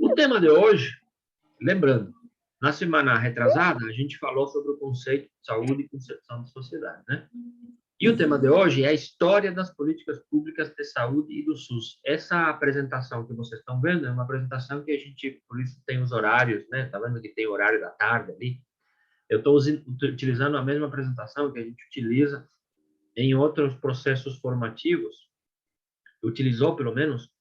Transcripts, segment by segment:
O tema de hoje, lembrando, na semana retrasada, a gente falou sobre o conceito de saúde e concepção de sociedade, né? E o tema de hoje é a história das políticas públicas de saúde e do SUS. Essa apresentação que vocês estão vendo é uma apresentação que a gente, por isso tem os horários, né? Tá vendo que tem horário da tarde ali? Eu estou utilizando a mesma apresentação que a gente utiliza em outros processos formativos, utilizou pelo menos,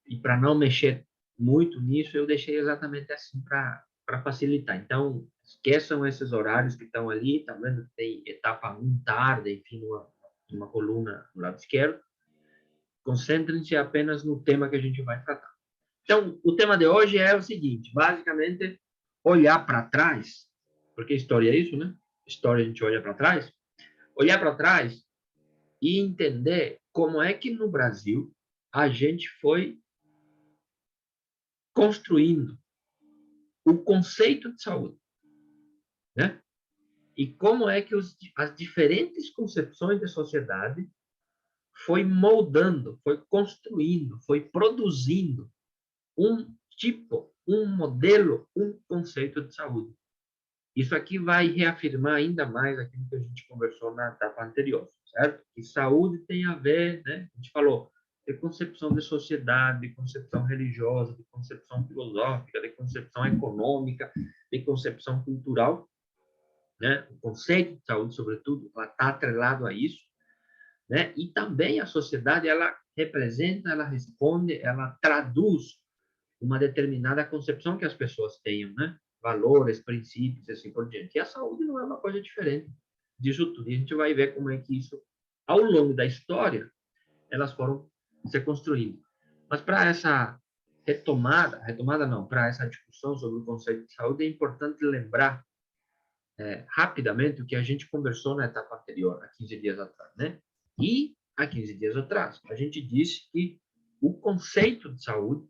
e para não mexer muito nisso, eu deixei exatamente assim para facilitar. Então, esqueçam esses horários que estão ali, tá vendo? Tem etapa 1 tarde, enfim, numa coluna no lado esquerdo. Concentrem-se apenas no tema que a gente vai tratar. Então, o tema de hoje é o seguinte, basicamente, olhar para trás, porque história é isso, né? História a gente olha para trás. Olhar para trás e entender como é que no Brasil a gente foi construindo o conceito de saúde, né? E como é que as diferentes concepções de sociedade foi moldando, foi construindo, foi produzindo um tipo, um modelo, um conceito de saúde. Isso aqui vai reafirmar ainda mais aquilo que a gente conversou na etapa anterior, certo? Que saúde tem a ver, né? A gente falou de concepção de sociedade, de concepção religiosa, de concepção filosófica, de concepção econômica, de concepção cultural, né? O conceito de saúde, sobretudo, ela está atrelado a isso, né? E também a sociedade, ela representa, ela responde, ela traduz uma determinada concepção que as pessoas tenham, né? Valores, princípios, assim por diante. E a saúde não é uma coisa diferente disso tudo. E a gente vai ver como é que isso, ao longo da história, elas foram se construindo. Mas para essa retomada não, para essa discussão sobre o conceito de saúde, é importante lembrar rapidamente o que a gente conversou na etapa anterior, há 15 dias atrás, né? E há 15 dias atrás, a gente disse que o conceito de saúde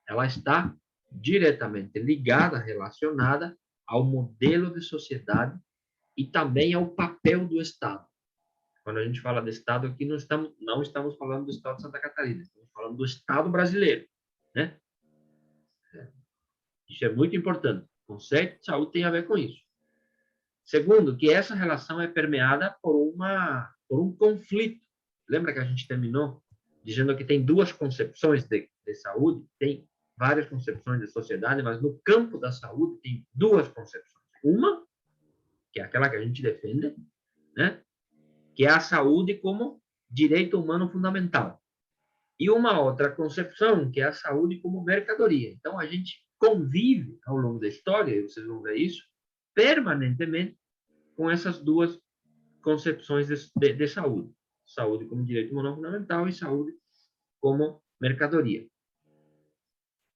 ela está diretamente ligada, relacionada ao modelo de sociedade e também ao papel do Estado. Quando a gente fala de Estado aqui, não estamos falando do Estado de Santa Catarina, estamos falando do Estado brasileiro, né? Isso é muito importante. O conceito de saúde tem a ver com isso. Segundo, que essa relação é permeada por um conflito. Lembra que a gente terminou dizendo que tem duas concepções de saúde? Tem várias concepções de sociedade, mas no campo da saúde tem duas concepções. Uma, que é aquela que a gente defende, né? Que é a saúde como direito humano fundamental. E uma outra concepção, que é a saúde como mercadoria. Então, a gente convive ao longo da história, e vocês vão ver isso, permanentemente com essas duas concepções de saúde. Saúde como direito humano fundamental e saúde como mercadoria.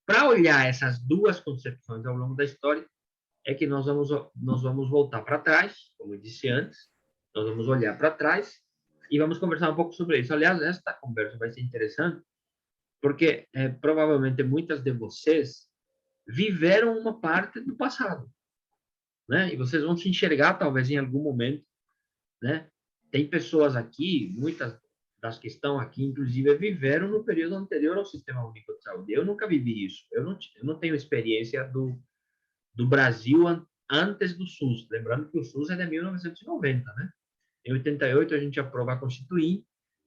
Para olhar essas duas concepções ao longo da história, é que nós vamos voltar para trás, como eu disse antes, nós vamos olhar para trás e vamos conversar um pouco sobre isso. Aliás, esta conversa vai ser interessante, porque provavelmente muitas de vocês viveram uma parte do passado, né? E vocês vão se enxergar, talvez, em algum momento, né? Tem pessoas aqui, muitas das que estão aqui, inclusive, viveram no período anterior ao Sistema Único de Saúde. Eu nunca vivi isso. Eu não tenho experiência do Brasil antes do SUS. Lembrando que o SUS é de 1990, né? Em 88 a gente aprova a Constituinte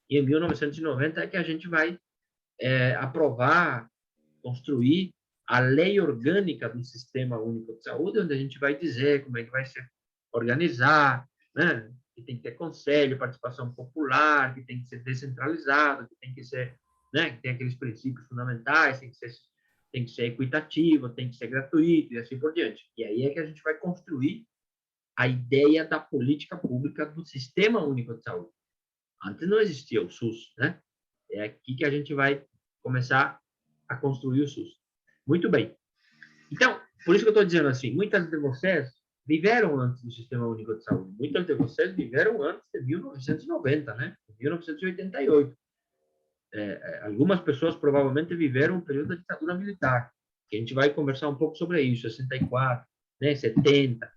e em 1990 é que a gente vai aprovar, construir a lei orgânica do Sistema Único de Saúde, onde a gente vai dizer como é que vai se organizar, né? Que tem que ter conselho, participação popular, que tem que ser descentralizado, que tem que ser, né? Que tem aqueles princípios fundamentais, tem que ser equitativo, tem que ser gratuito e assim por diante. E aí é que a gente vai construir a ideia da política pública do Sistema Único de Saúde. Antes não existia o SUS, né? É aqui que a gente vai começar a construir o SUS. Muito bem. Então, por isso que eu estou dizendo assim, muitas de vocês viveram antes do Sistema Único de Saúde. Muitas de vocês viveram antes de 1990, né? 1988. Algumas pessoas provavelmente viveram um período da ditadura militar, que a gente vai conversar um pouco sobre isso, 64, né, 70,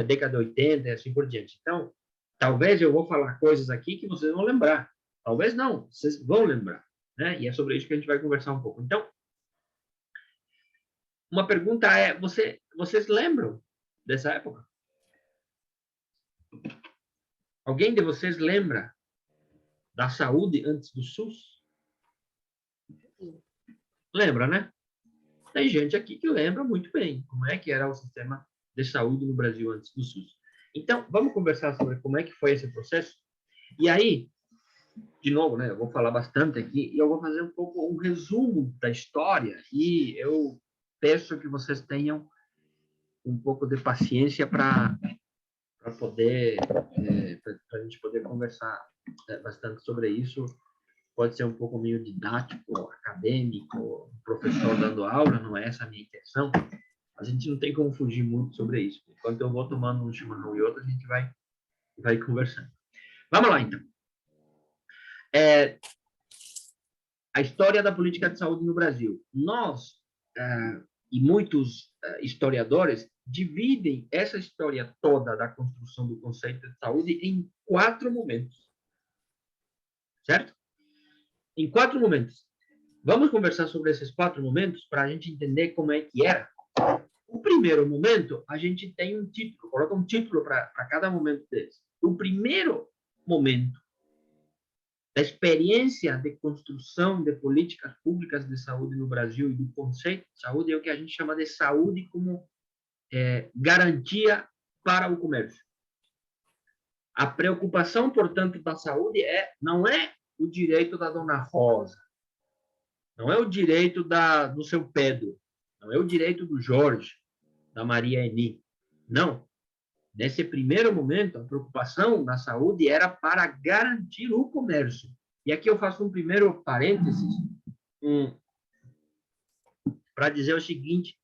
década de 80 e assim por diante. Então, talvez eu vou falar coisas aqui que vocês vão lembrar. Talvez não, vocês vão lembrar, né? E é sobre isso que a gente vai conversar um pouco. Então, Uma pergunta é, vocês lembram dessa época? Alguém de vocês lembra da saúde antes do SUS? Lembra, né? Tem gente aqui que lembra muito bem como é que era o sistema de saúde no Brasil antes do SUS. Então, vamos conversar sobre como é que foi esse processo? E aí, de novo, né, eu vou falar bastante aqui e eu vou fazer um pouco um resumo da história e eu peço que vocês tenham um pouco de paciência para poder, para a gente poder conversar bastante sobre isso. Pode ser um pouco meio didático, acadêmico, professor dando aula, não é essa a minha intenção. A gente não tem como fugir muito sobre isso. Enquanto eu vou tomando um chimarrão e outro, a gente vai conversando. Vamos lá, então. A história da política de saúde no Brasil. Nós, e muitos historiadores, dividem essa história toda da construção do conceito de saúde em 4 momentos. Certo? Em 4 momentos. Vamos conversar sobre esses 4 momentos para a gente entender como é que era. O primeiro momento, a gente tem um título, coloca um título para cada momento deles. O primeiro momento da experiência de construção de políticas públicas de saúde no Brasil e do conceito de saúde é o que a gente chama de saúde como garantia para o comércio. A preocupação, portanto, da saúde não é o direito da dona Rosa, não é o direito do seu Pedro, não é o direito do Jorge, da Maria Eni. Não. Nesse primeiro momento, a preocupação na saúde era para garantir o comércio. E aqui eu faço um primeiro parênteses para dizer o seguinte: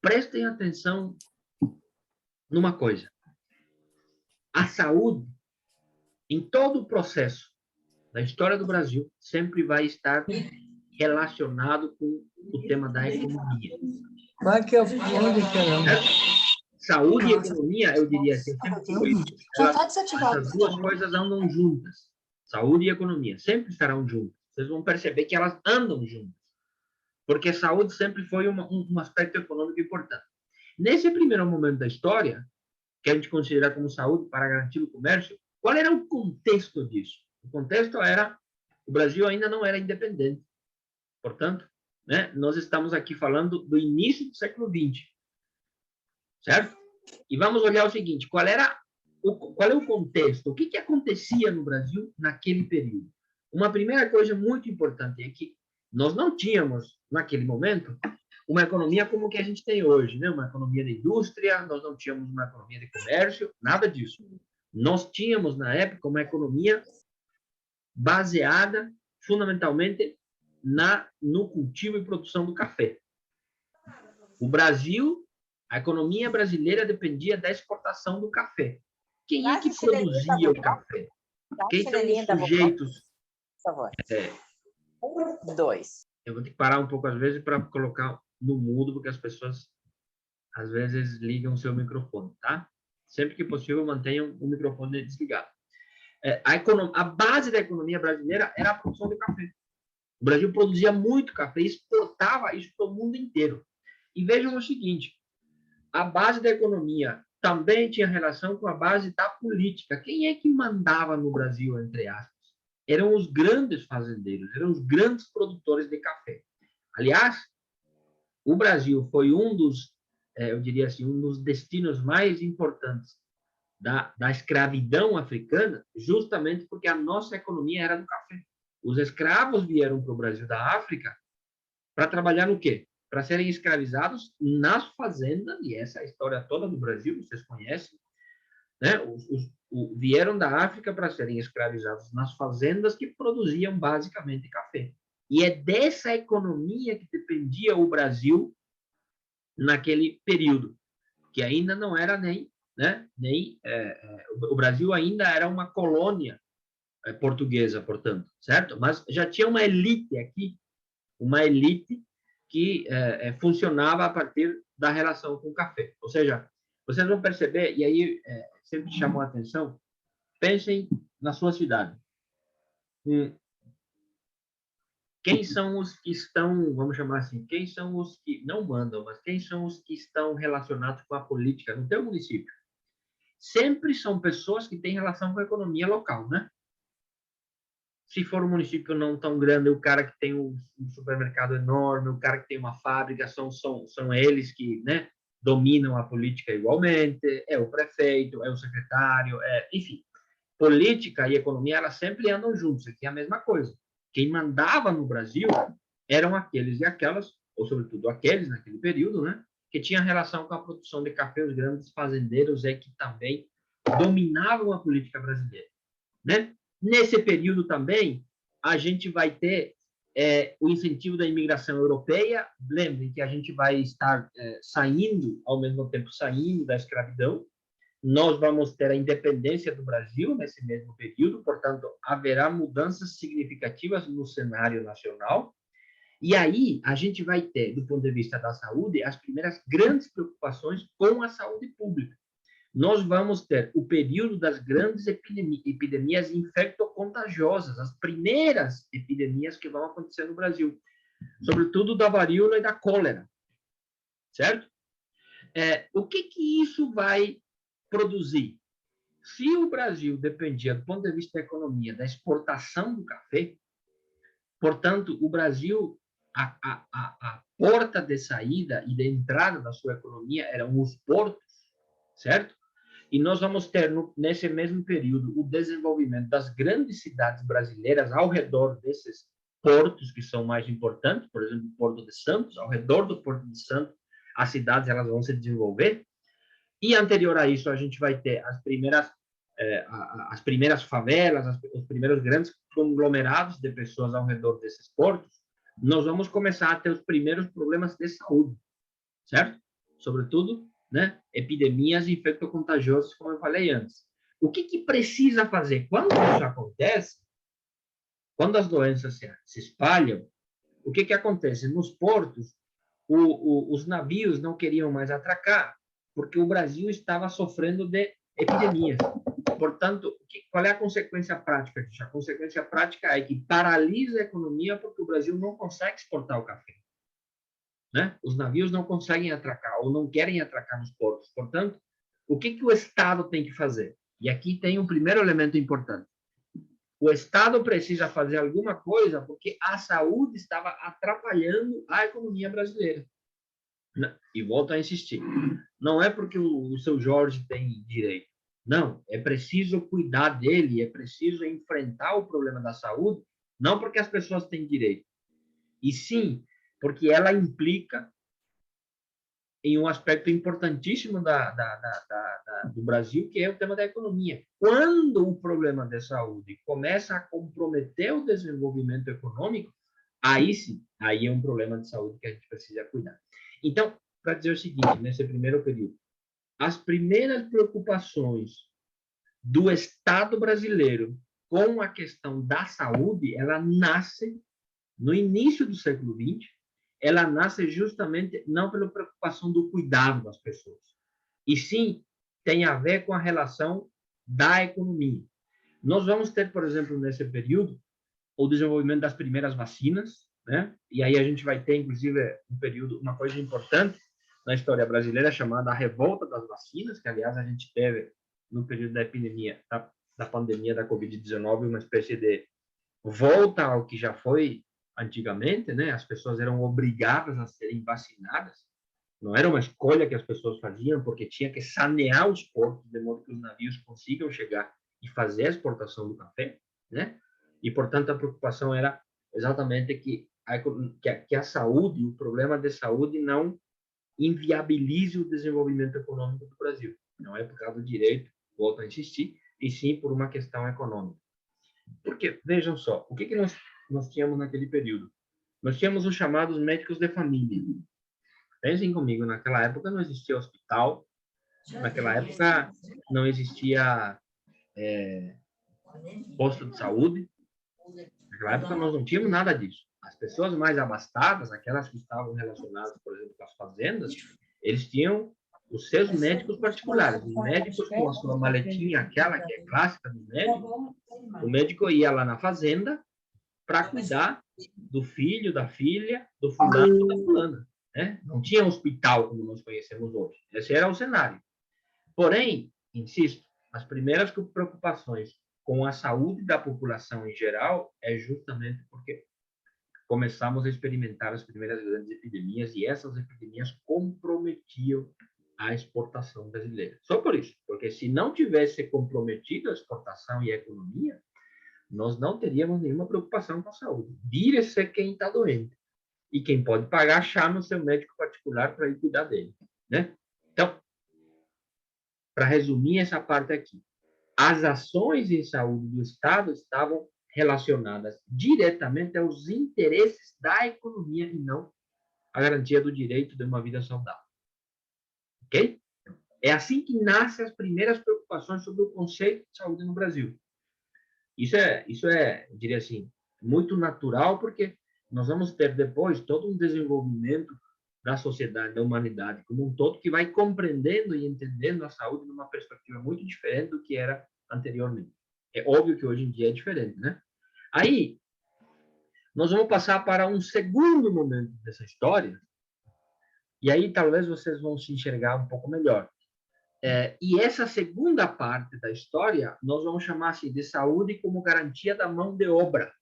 prestem atenção numa coisa. A saúde, em todo o processo da história do Brasil, sempre vai estar relacionado com o tema da economia. Saúde e economia, eu diria assim, sempre foi isso. Essas duas coisas andam juntas. Saúde e economia sempre estarão juntas. Vocês vão perceber que elas andam juntas. Porque saúde sempre foi um aspecto econômico importante. Nesse primeiro momento da história, que a gente considera como saúde para garantir o comércio, qual era o contexto disso? O contexto era, o Brasil ainda não era independente. Portanto, né, nós estamos aqui falando do início do século XX. Certo? E vamos olhar o seguinte, qual é o contexto? O que acontecia no Brasil naquele período? Uma primeira coisa muito importante é que nós não tínhamos, naquele momento, uma economia como que a gente tem hoje, né? Uma economia de indústria, nós não tínhamos uma economia de comércio, nada disso. Nós tínhamos, na época, uma economia baseada, fundamentalmente, no cultivo e produção do café. O Brasil, a economia brasileira dependia da exportação do café. Quem é que produzia o café? Quem são os sujeitos? Por favor. 1, 2. Eu vou ter que parar um pouco às vezes para colocar no mudo, porque as pessoas às vezes ligam o seu microfone, tá? Sempre que possível, mantenham o microfone desligado. A base da economia brasileira era a produção de café. O Brasil produzia muito café e exportava isso para o mundo inteiro. E vejam o seguinte, a base da economia também tinha relação com a base da política. Quem é que mandava no Brasil, entre aspas? Eram os grandes fazendeiros, eram os grandes produtores de café. Aliás, o Brasil foi um dos, eu diria assim, um dos destinos mais importantes da escravidão africana, justamente porque a nossa economia era do café. Os escravos vieram para o Brasil da África para trabalhar no quê? Para serem escravizados nas fazendas, e essa é a história toda do Brasil, vocês conhecem, né? Vieram da África para serem escravizados nas fazendas que produziam basicamente café. E é dessa economia que dependia o Brasil naquele período, que ainda não era o Brasil ainda era uma colônia portuguesa, portanto, certo? Mas já tinha uma elite aqui, uma elite que funcionava a partir da relação com o café. Ou seja, vocês vão perceber, e aí sempre chamou a atenção, pensem na sua cidade. quem são os que estão, vamos chamar assim, quem são os que não mandam, mas quem são os que estão relacionados com a política no teu município? Sempre são pessoas que têm relação com a economia local, né? Se for um município não tão grande, o cara que tem um supermercado enorme, o cara que tem uma fábrica, são eles que, né, dominam a política igualmente, é o prefeito, é o secretário, enfim. Política e economia, elas sempre andam juntos, aqui é a mesma coisa. Quem mandava no Brasil eram aqueles e aquelas, ou sobretudo aqueles naquele período, né, que tinham relação com a produção de café, os grandes fazendeiros que também dominavam a política brasileira, né? Nesse período também, a gente vai ter o incentivo da imigração europeia. Lembrem que a gente vai estar saindo, ao mesmo tempo saindo da escravidão. Nós vamos ter a independência do Brasil nesse mesmo período, portanto, haverá mudanças significativas no cenário nacional. E aí, a gente vai ter, do ponto de vista da saúde, as primeiras grandes preocupações com a saúde pública. Nós vamos ter o período das grandes epidemias infectocontagiosas, as primeiras epidemias que vão acontecer no Brasil, sobretudo da varíola e da cólera, certo? O que isso vai produzir? Se o Brasil dependia, do ponto de vista da economia, da exportação do café, portanto, o Brasil, a porta de saída e de entrada da sua economia eram os portos, certo? E nós vamos ter, nesse mesmo período, o desenvolvimento das grandes cidades brasileiras ao redor desses portos que são mais importantes, por exemplo, o Porto de Santos, ao redor do Porto de Santos, as cidades elas vão se desenvolver. E anterior a isso, a gente vai ter as primeiras favelas, os primeiros grandes conglomerados de pessoas ao redor desses portos. Nós vamos começar a ter os primeiros problemas de saúde, certo? Sobretudo, né, epidemias infectocontagiosas, como eu falei antes. O que precisa fazer? Quando isso acontece, quando as doenças se espalham, o que acontece? Nos portos, os navios não queriam mais atracar, porque o Brasil estava sofrendo de epidemias. Portanto, qual é a consequência prática disso? A consequência prática é que paralisa a economia porque o Brasil não consegue exportar o café. Né? Os navios não conseguem atracar ou não querem atracar nos portos. Portanto, o que o Estado tem que fazer? E aqui tem um primeiro elemento importante. O Estado precisa fazer alguma coisa porque a saúde estava atrapalhando a economia brasileira. E volto a insistir. Não é porque o seu Jorge tem direito. Não, é preciso cuidar dele, é preciso enfrentar o problema da saúde, não porque as pessoas têm direito, e sim porque ela implica em um aspecto importantíssimo do Brasil, que é o tema da economia. Quando o problema da saúde começa a comprometer o desenvolvimento econômico, aí sim, aí é um problema de saúde que a gente precisa cuidar. Então, para dizer o seguinte, nesse primeiro período, as primeiras preocupações do Estado brasileiro com a questão da saúde, ela nasce no início do século XX, ela nasce justamente não pela preocupação do cuidado das pessoas, e sim tem a ver com a relação da economia. Nós vamos ter, por exemplo, nesse período, o desenvolvimento das primeiras vacinas, né? E aí a gente vai ter, inclusive, um período, uma coisa importante na história brasileira chamada a Revolta das Vacinas, que, aliás, a gente teve no período da epidemia, da pandemia da Covid-19, uma espécie de volta ao que já foi antigamente, né? As pessoas eram obrigadas a serem vacinadas, não era uma escolha que as pessoas faziam, porque tinha que sanear os portos, de modo que os navios consigam chegar e fazer a exportação do café, né? E, portanto, a preocupação era exatamente que a saúde, o problema de saúde não inviabilize o desenvolvimento econômico do Brasil. Não é por causa do direito, volto a insistir, e sim por uma questão econômica. Porque, vejam só, o que nós tínhamos naquele período? Nós tínhamos os chamados médicos de família. Pensem comigo, naquela época não existia hospital, naquela época não existia posto de saúde, naquela época nós não tínhamos nada disso. As pessoas mais abastadas, aquelas que estavam relacionadas, por exemplo, com as fazendas, eles tinham os seus médicos particulares. Os médicos com a sua maletinha, aquela que é clássica do médico, o médico ia lá na fazenda para cuidar do filho, da filha, do fulano, da fulana. Né? Não tinha hospital como nós conhecemos hoje. Esse era o cenário. Porém, insisto, as primeiras preocupações com a saúde da população em geral é justamente porque começamos a experimentar as primeiras grandes epidemias e essas epidemias comprometiam a exportação brasileira. Só por isso, porque se não tivesse comprometido a exportação e a economia, nós não teríamos nenhuma preocupação com a saúde. Vire-se quem está doente. E quem pode pagar, chama o seu médico particular para ir cuidar dele. Né? Então, para resumir essa parte aqui, as ações em saúde do Estado estavam relacionadas diretamente aos interesses da economia e não à garantia do direito de uma vida saudável. Ok? É assim que nascem as primeiras preocupações sobre o conceito de saúde no Brasil. Isso é, eu diria assim, muito natural, porque nós vamos ter depois todo um desenvolvimento da sociedade, da humanidade como um todo, que vai compreendendo e entendendo a saúde numa perspectiva muito diferente do que era anteriormente. É óbvio que hoje em dia é diferente, né? Aí, nós vamos passar para um segundo momento dessa história, e aí talvez vocês vão se enxergar um pouco melhor. E essa segunda parte da história, nós vamos chamar assim, de saúde como garantia da mão de obra.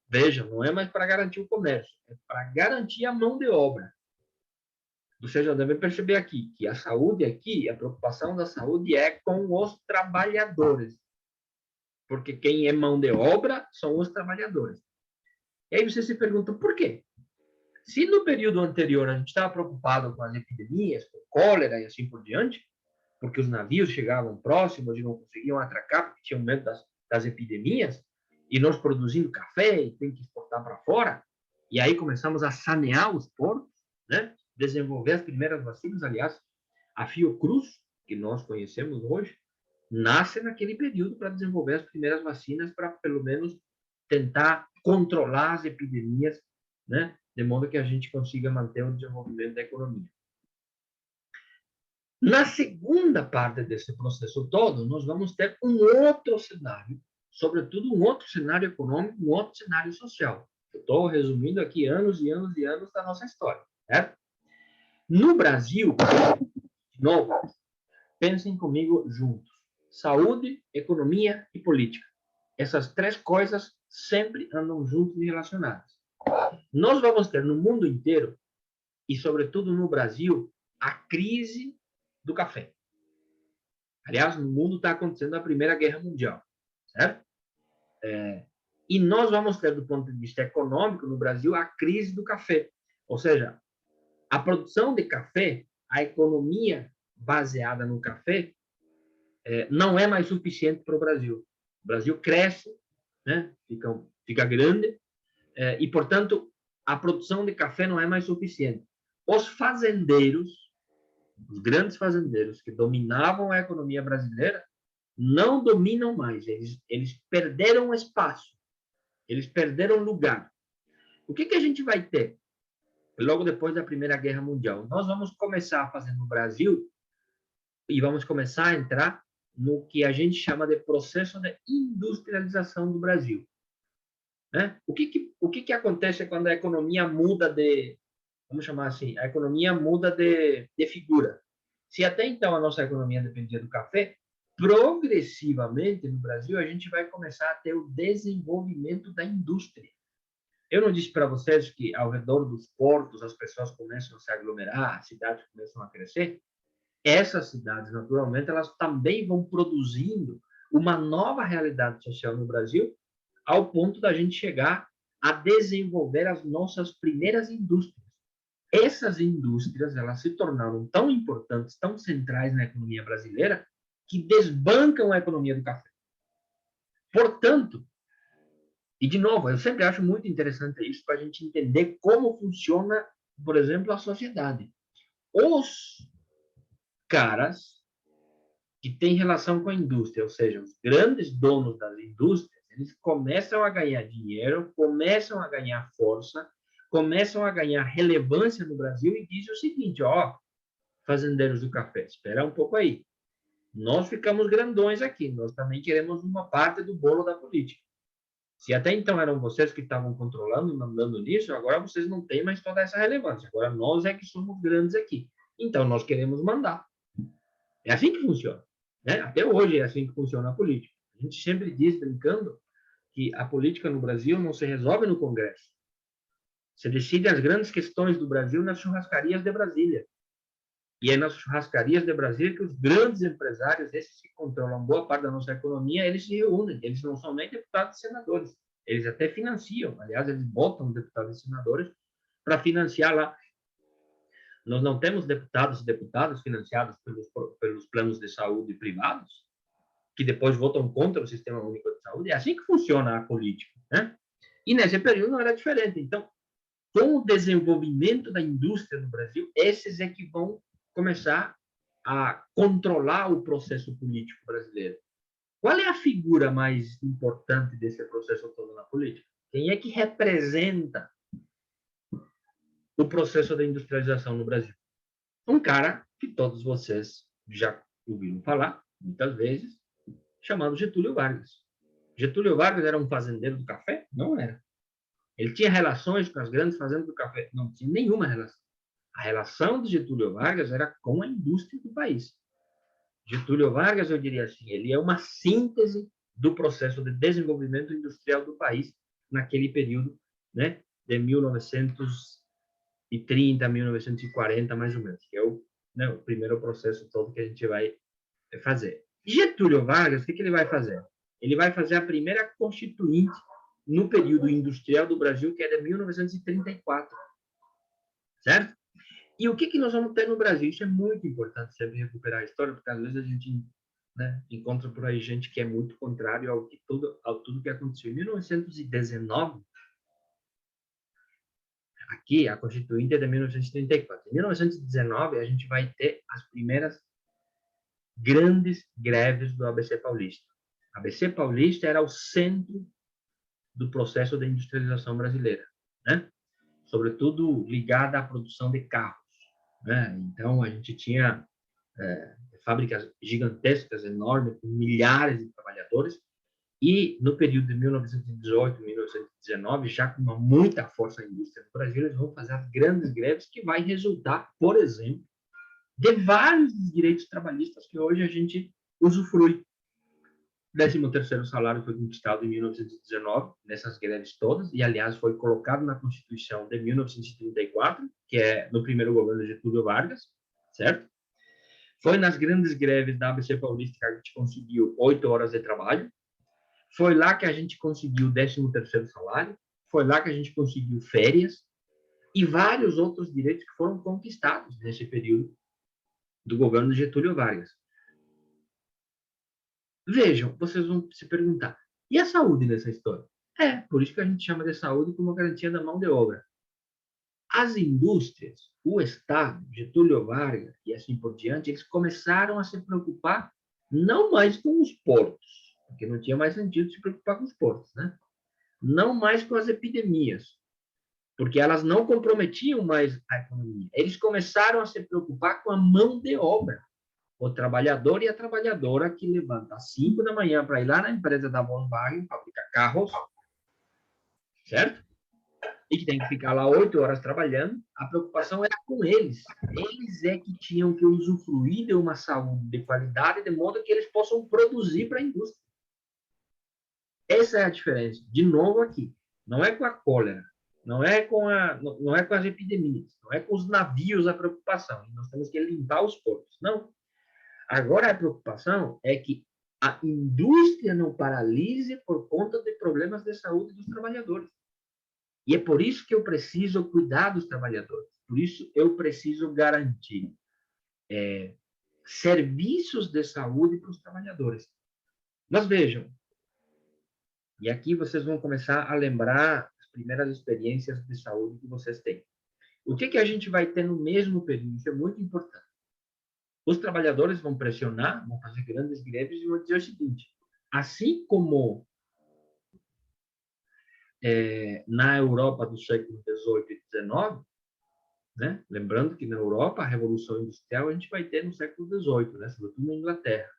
Veja, não é mais para garantir o comércio, é para garantir a mão de obra. Ou seja, deve perceber aqui que a saúde aqui, a preocupação da saúde é com os trabalhadores. Porque quem é mão de obra são os trabalhadores. E aí você se pergunta, por quê? Se no período anterior a gente estava preocupado com as epidemias, com cólera e assim por diante, porque os navios chegavam próximos e não conseguiam atracar porque tinham medo das epidemias, e nós produzindo café e tem que exportar para fora, e aí começamos a sanear os portos, né? Desenvolver as primeiras vacinas. Aliás, a Fiocruz, que nós conhecemos hoje, nasce naquele período para desenvolver as primeiras vacinas para, pelo menos, tentar controlar as epidemias, né? De modo que a gente consiga manter o desenvolvimento da economia. Na segunda parte desse processo todo, nós vamos ter um outro cenário, sobretudo um outro cenário econômico, um outro cenário social. Eu estou resumindo aqui anos e anos e anos da nossa história, certo? No Brasil, de novo, pensem comigo juntos. Saúde, economia e política. Essas três coisas sempre andam juntas e relacionadas. Nós vamos ter no mundo inteiro, e sobretudo no Brasil, a crise do café. Aliás, no mundo está acontecendo a Primeira Guerra Mundial, certo? E nós vamos ter, do ponto de vista econômico, no Brasil, a crise do café. Ou seja, a produção de café, a economia baseada no café, não é mais suficiente para o Brasil. O Brasil cresce, né? Fica grande, e, portanto, a produção de café não é mais suficiente. Os fazendeiros, os grandes fazendeiros que dominavam a economia brasileira, não dominam mais. Eles perderam espaço, eles perderam lugar. O que a gente vai ter logo depois da Primeira Guerra Mundial? Nós vamos começar a fazer no Brasil e vamos começar a entrar no que a gente chama de processo de industrialização do Brasil. Né? O que acontece quando a economia muda de, vamos chamar assim, a economia muda de figura? Se até então a nossa economia dependia do café, progressivamente no Brasil a gente vai começar a ter o desenvolvimento da indústria. Eu não disse para vocês que ao redor dos portos as pessoas começam a se aglomerar, as cidades começam a crescer? Essas cidades, naturalmente, elas também vão produzindo uma nova realidade social no Brasil, ao ponto da gente chegar a desenvolver as nossas primeiras indústrias. Essas indústrias, elas se tornaram tão importantes, tão centrais na economia brasileira, que desbancam a economia do café. Portanto, e de novo, eu sempre acho muito interessante isso para a gente entender como funciona, por exemplo, a sociedade. Os caras que têm relação com a indústria, ou seja, os grandes donos das indústrias, eles começam a ganhar dinheiro, começam a ganhar força, começam a ganhar relevância no Brasil e dizem o seguinte, ó, fazendeiros do café, espera um pouco aí. Nós ficamos grandões aqui, nós também queremos uma parte do bolo da política. Se até então eram vocês que estavam controlando e mandando nisso, agora vocês não têm mais toda essa relevância. Agora nós é que somos grandes aqui. Então nós queremos mandar. É assim que funciona. Né? Até hoje é assim que funciona a política. A gente sempre diz, brincando, que a política no Brasil não se resolve no Congresso. Você decide as grandes questões do Brasil nas churrascarias de Brasília. E é nas churrascarias de Brasília que os grandes empresários, esses que controlam boa parte da nossa economia, eles se reúnem. Eles não são nem deputados e senadores. Eles até financiam. Aliás, eles botam deputados e senadores para financiar lá. Nós não temos deputados e deputadas financiados pelos planos de saúde privados, que depois votam contra o Sistema Único de Saúde. É assim que funciona a política. Né? E nesse período não era diferente. Então, com o desenvolvimento da indústria no Brasil, esses é que vão começar a controlar o processo político brasileiro. Qual é a figura mais importante desse processo todo na política? Quem é que representa o processo da industrialização no Brasil? Um cara que todos vocês já ouviram falar, muitas vezes, chamado Getúlio Vargas. Getúlio Vargas era um fazendeiro do café? Não era. Ele tinha relações com as grandes fazendas do café? Não tinha nenhuma relação. A relação de Getúlio Vargas era com a indústria do país. Getúlio Vargas, eu diria assim, ele é uma síntese do processo de desenvolvimento industrial do país naquele período, né, de 1930 a 1940, mais ou menos, que é o primeiro processo todo que a gente vai fazer. Getúlio Vargas, o que ele vai fazer? Ele vai fazer a primeira constituinte no período industrial do Brasil, que é de 1934. Certo? E o que nós vamos ter no Brasil? Isso é muito importante sempre recuperar a história, porque às vezes a gente encontra por aí gente que é muito contrário ao tudo que aconteceu. Em 1919, aqui, a Constituinte é de 1934. Em 1919, a gente vai ter as primeiras grandes greves do ABC Paulista. A ABC Paulista era o centro do processo de industrialização brasileira, né? Sobretudo ligada à produção de carros. Né? Então, a gente tinha fábricas gigantescas, enormes, com milhares de trabalhadores, e no período de 1918, 1919, já com muita força a indústria no Brasil, eles vão fazer as grandes greves que vai resultar, por exemplo, de vários direitos trabalhistas que hoje a gente usufrui. O 13º salário foi conquistado em 1919, nessas greves todas, e, aliás, foi colocado na Constituição de 1934, que é no primeiro governo de Getúlio Vargas, certo? Foi nas grandes greves da ABC Paulista que a gente conseguiu 8 horas de trabalho, foi lá que a gente conseguiu o 13º salário, foi lá que a gente conseguiu férias, e vários outros direitos que foram conquistados nesse período do governo de Getúlio Vargas. Vejam, vocês vão se perguntar, e a saúde nessa história? Por isso que a gente chama de saúde como garantia da mão de obra. As indústrias, o Estado, Getúlio Vargas e assim por diante, eles começaram a se preocupar não mais com os portos, porque não tinha mais sentido se preocupar com os portos, né? Não mais com as epidemias, porque elas não comprometiam mais a economia. Eles começaram a se preocupar com a mão de obra. O trabalhador e a trabalhadora que levanta às 5 da manhã para ir lá na empresa da Volkswagen, fabricar carros, certo? E que tem que ficar lá 8 horas trabalhando, a preocupação era com eles. Eles é que tinham que usufruir de uma saúde de qualidade, de modo que eles possam produzir para a indústria. Essa é a diferença. De novo aqui, não é com a cólera, não é com as epidemias, não é com os navios a preocupação. Nós temos que limpar os portos. Não. Agora a preocupação é que a indústria não paralise por conta de problemas de saúde dos trabalhadores. E é por isso que eu preciso cuidar dos trabalhadores. Por isso eu preciso garantir serviços de saúde para os trabalhadores. Mas vejam, e aqui vocês vão começar a lembrar as primeiras experiências de saúde que vocês têm. O que a gente vai ter no mesmo período? Isso é muito importante. Os trabalhadores vão pressionar, vão fazer grandes greves e vão dizer o seguinte: assim como na Europa do século XVIII e XIX, né? Lembrando que na Europa a Revolução Industrial a gente vai ter no século XVIII, né? Sobretudo na Inglaterra,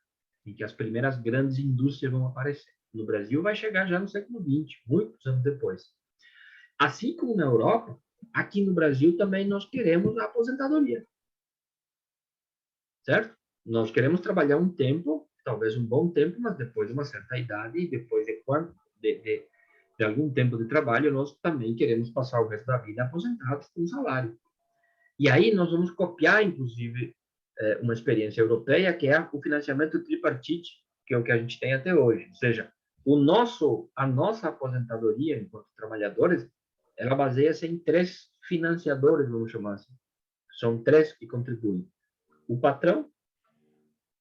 em que as primeiras grandes indústrias vão aparecer. no Brasil vai chegar já no século XX, muitos anos depois. Assim como na Europa, aqui no Brasil também nós queremos a aposentadoria. Certo? Nós queremos trabalhar um tempo, talvez um bom tempo, mas depois de uma certa idade e depois de algum tempo de trabalho, nós também queremos passar o resto da vida aposentados com salário. E aí nós vamos copiar, inclusive, uma experiência europeia, que é o financiamento tripartite, que é o que a gente tem até hoje. Ou seja, a nossa aposentadoria enquanto trabalhadores, ela baseia-se em 3 financiadores, vamos chamar assim. São 3 que contribuem. O patrão,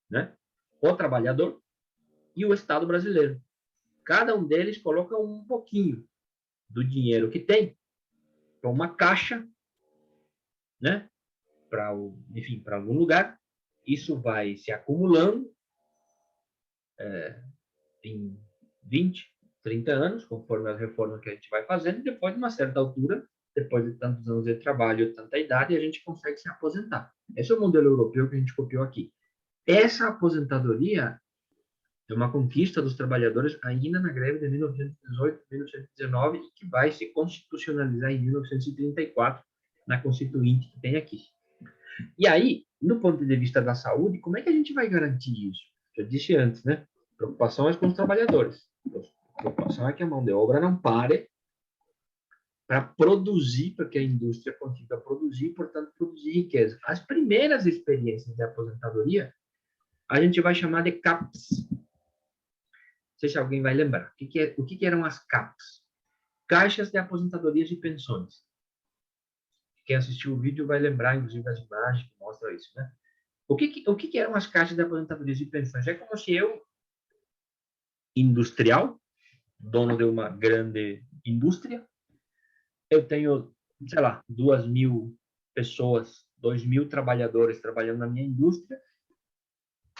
né? O trabalhador e o Estado brasileiro. Cada um deles coloca um pouquinho do dinheiro que tem para uma caixa, né? Enfim, para algum lugar. Isso vai se acumulando em 20, 30 anos, conforme as reformas que a gente vai fazendo, e depois, de uma certa altura, depois de tantos anos de trabalho, tanta idade, a gente consegue se aposentar. Esse é o modelo europeu que a gente copiou aqui. Essa aposentadoria é uma conquista dos trabalhadores ainda na greve de 1918, 1919, que vai se constitucionalizar em 1934, na Constituinte que tem aqui. E aí, no ponto de vista da saúde, como é que a gente vai garantir isso? Eu disse antes, né? Preocupação é com os trabalhadores. A preocupação é que a mão de obra não pare para produzir, para que a indústria consiga produzir, portanto, produzir riqueza. As primeiras experiências de aposentadoria, a gente vai chamar de CAPS. Não sei se alguém vai lembrar. O que eram as CAPs? Caixas de aposentadorias e pensões. Quem assistiu o vídeo vai lembrar, inclusive, das imagens que mostram isso, né? O que eram as caixas de aposentadorias e pensões? É como se eu, industrial, dono de uma grande indústria, eu tenho, sei lá, 2.000 pessoas, 2.000 trabalhadores trabalhando na minha indústria,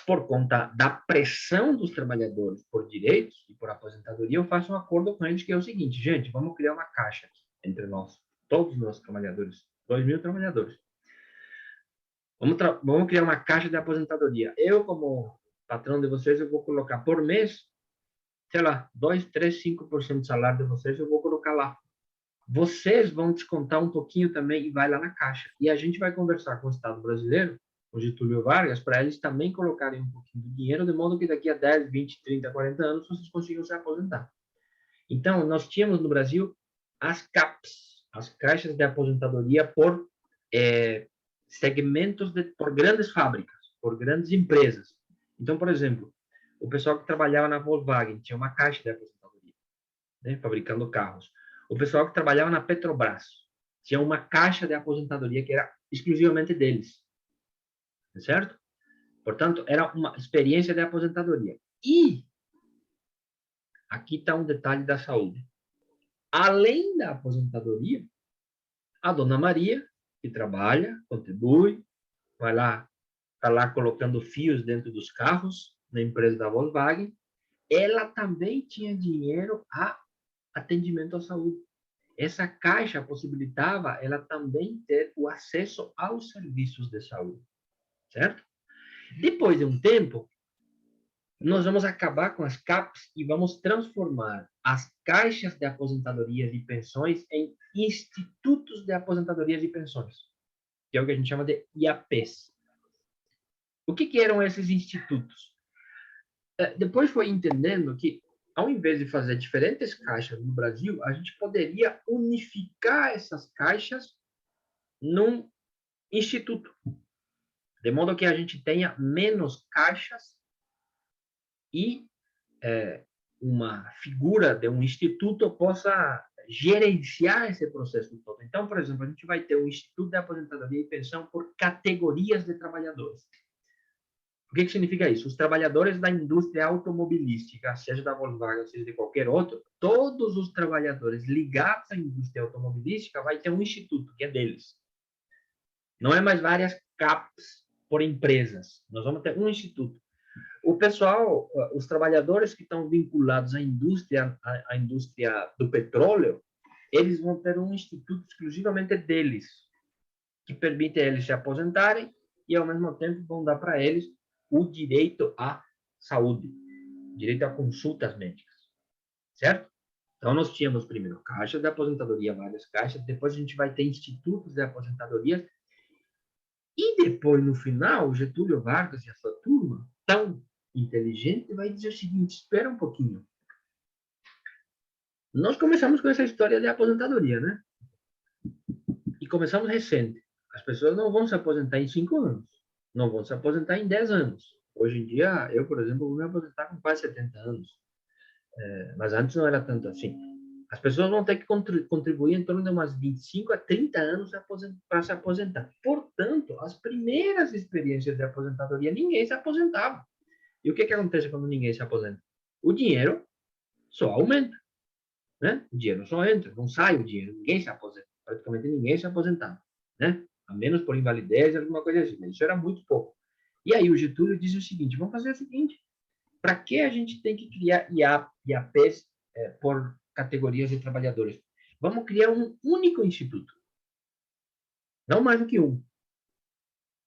por conta da pressão dos trabalhadores por direitos e por aposentadoria, eu faço um acordo com eles que é o seguinte: gente, vamos criar uma caixa aqui, entre nós, todos os nossos trabalhadores, 2.000 trabalhadores. Vamos criar uma caixa de aposentadoria. Eu, como patrão de vocês, eu vou colocar por mês, sei lá, 2, 3, 5% do salário de vocês, eu vou colocar lá. Vocês vão descontar um pouquinho também e vai lá na caixa. E a gente vai conversar com o Estado brasileiro, o Getúlio Vargas, para eles também colocarem um pouquinho de dinheiro, de modo que daqui a 10, 20, 30, 40 anos vocês consigam se aposentar. Então, nós tínhamos no Brasil as CAPs, as caixas de aposentadoria por segmentos, por grandes fábricas, por grandes empresas. Então, por exemplo, o pessoal que trabalhava na Volkswagen tinha uma caixa de aposentadoria, né, fabricando carros. O pessoal que trabalhava na Petrobras tinha uma caixa de aposentadoria que era exclusivamente deles, certo? Portanto, era uma experiência de aposentadoria. E aqui está um detalhe da saúde. Além da aposentadoria, a dona Maria, que trabalha, contribui, vai lá, está lá colocando fios dentro dos carros, na empresa da Volkswagen, ela também tinha dinheiro a atendimento à saúde. Essa caixa possibilitava ela também ter o acesso aos serviços de saúde, certo? Depois de um tempo, nós vamos acabar com as CAPs e vamos transformar as caixas de aposentadorias e pensões em institutos de aposentadorias e pensões, que é o que a gente chama de IAPs. O que eram esses institutos? Depois foi entendendo que, ao invés de fazer diferentes caixas no Brasil, a gente poderia unificar essas caixas num instituto, de modo que a gente tenha menos caixas e uma figura de um instituto possa gerenciar esse processo todo. Então, por exemplo, a gente vai ter um instituto de aposentadoria e pensão por categorias de trabalhadores. O que significa isso? Os trabalhadores da indústria automobilística, seja da Volkswagen, seja de qualquer outro, todos os trabalhadores ligados à indústria automobilística vai ter um instituto, que é deles. Não é mais várias CAPs por empresas. Nós vamos ter um instituto. O pessoal, os trabalhadores que estão vinculados à indústria do petróleo, eles vão ter um instituto exclusivamente deles, que permite a eles se aposentarem e, ao mesmo tempo, vão dar para eles o direito à saúde, direito a consultas médicas. certo? Então, nós tínhamos primeiro caixas de aposentadoria, várias caixas, depois a gente vai ter institutos de aposentadoria, e depois, no final, o Getúlio Vargas e a sua turma, tão inteligente, vai dizer o seguinte, espera um pouquinho. Nós começamos com essa história de aposentadoria, né? E começamos recente. As pessoas não vão se aposentar em 5 anos, não vão se aposentar em 10 anos. Hoje em dia, eu, por exemplo, vou me aposentar com quase 70 anos. Mas antes não era tanto assim. As pessoas vão ter que contribuir em torno de umas 25 a 30 anos para se aposentar. Portanto, as primeiras experiências de aposentadoria, ninguém se aposentava. E o que acontece quando ninguém se aposenta? O dinheiro só aumenta. Né? O dinheiro só entra, não sai o dinheiro, ninguém se aposenta. Praticamente ninguém se aposentava. Né? A menos por invalidez, alguma coisa assim. Mas isso era muito pouco. E aí o Getúlio diz o seguinte, vamos fazer o seguinte, para que a gente tem que criar IAPs por categorias de trabalhadores? Vamos criar um único instituto, não mais do que um,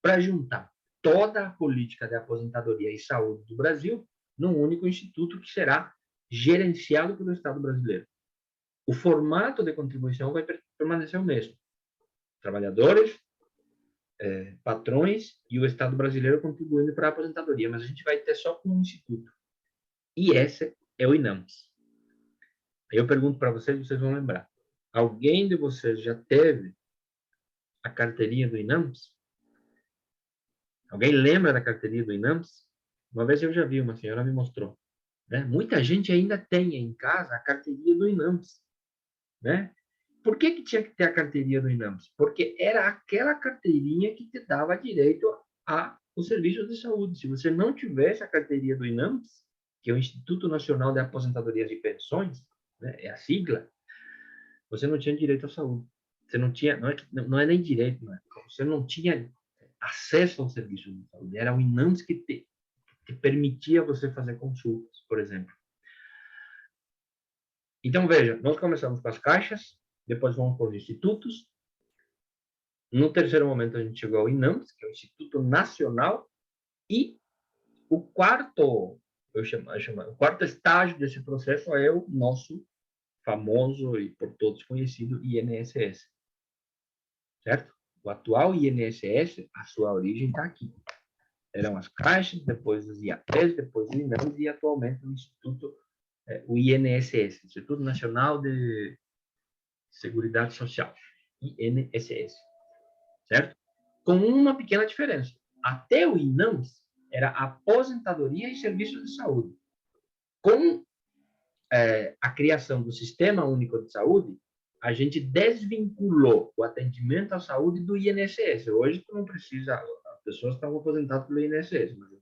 para juntar toda a política de aposentadoria e saúde do Brasil num único instituto que será gerenciado pelo Estado brasileiro. O formato de contribuição vai permanecer o mesmo. Trabalhadores, patrões e o Estado brasileiro contribuindo para a aposentadoria, mas a gente vai ter só um instituto. E esse é o INAMPS. Aí eu pergunto para vocês, vocês vão lembrar. Alguém de vocês já teve a carteirinha do INAMPS? Alguém lembra da carteirinha do INAMPS? Uma vez eu já vi, uma senhora me mostrou. Né? Muita gente ainda tem em casa a carteirinha do INAMPS. Né? Por que tinha que ter a carteirinha do INAMPS? Porque era aquela carteirinha que te dava direito aos serviços de saúde. Se você não tivesse a carteirinha do INAMPS, que é o Instituto Nacional de Aposentadorias e Pensões, né? É a sigla, você não tinha direito à saúde. Você não tinha, não é nem direito, não é? Você não tinha acesso ao serviço de saúde. Era o INAMPS que te permitia você fazer consultas, por exemplo. Então, veja, nós começamos com as caixas, depois vamos para os institutos. No terceiro momento, a gente chegou ao INAMPS, que é o Instituto Nacional, e o quarto, o quarto estágio desse processo é o nosso famoso e por todos conhecido INSS. Certo? O atual INSS, a sua origem está aqui. Eram as caixas, depois os IAPs, depois o INAMPS e atualmente o Instituto, o INSS, Instituto Nacional de Seguridade Social, INSS. Certo? Com uma pequena diferença. Até o INAMPS era aposentadoria e serviços de saúde. Com a criação do Sistema Único de Saúde, a gente desvinculou o atendimento à saúde do INSS. Hoje, tu não precisa, as pessoas estão aposentadas pelo INSS, mas eu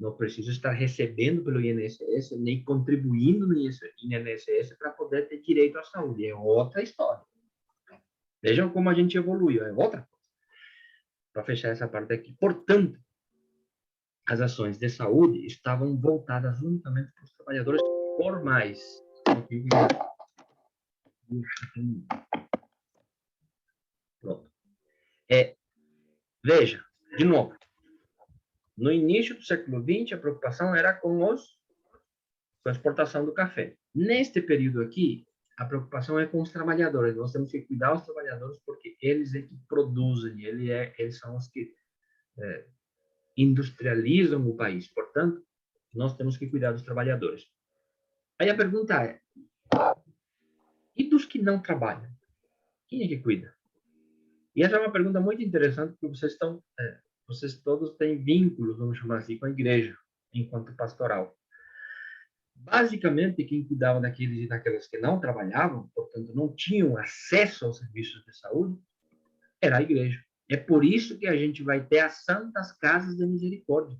não preciso estar recebendo pelo INSS, nem contribuindo no INSS para poder ter direito à saúde. É outra história. Vejam como a gente evoluiu, é outra coisa. Para fechar essa parte aqui. Portanto, as ações de saúde estavam voltadas unicamente para os trabalhadores formais. Pronto. Veja, de novo, no início do século XX, a preocupação era com a exportação do café. Neste período aqui, a preocupação é com os trabalhadores. Nós temos que cuidar dos trabalhadores porque eles é que produzem, eles são os que industrializam o país. Portanto, nós temos que cuidar dos trabalhadores. Aí a pergunta é, e dos que não trabalham? Quem é que cuida? E essa é uma pergunta muito interessante, porque vocês todos têm vínculos, vamos chamar assim, com a igreja, enquanto pastoral. Basicamente, quem cuidava daqueles e daquelas que não trabalhavam, portanto, não tinham acesso aos serviços de saúde, era a igreja. É por isso que a gente vai ter as Santas Casas de Misericórdia.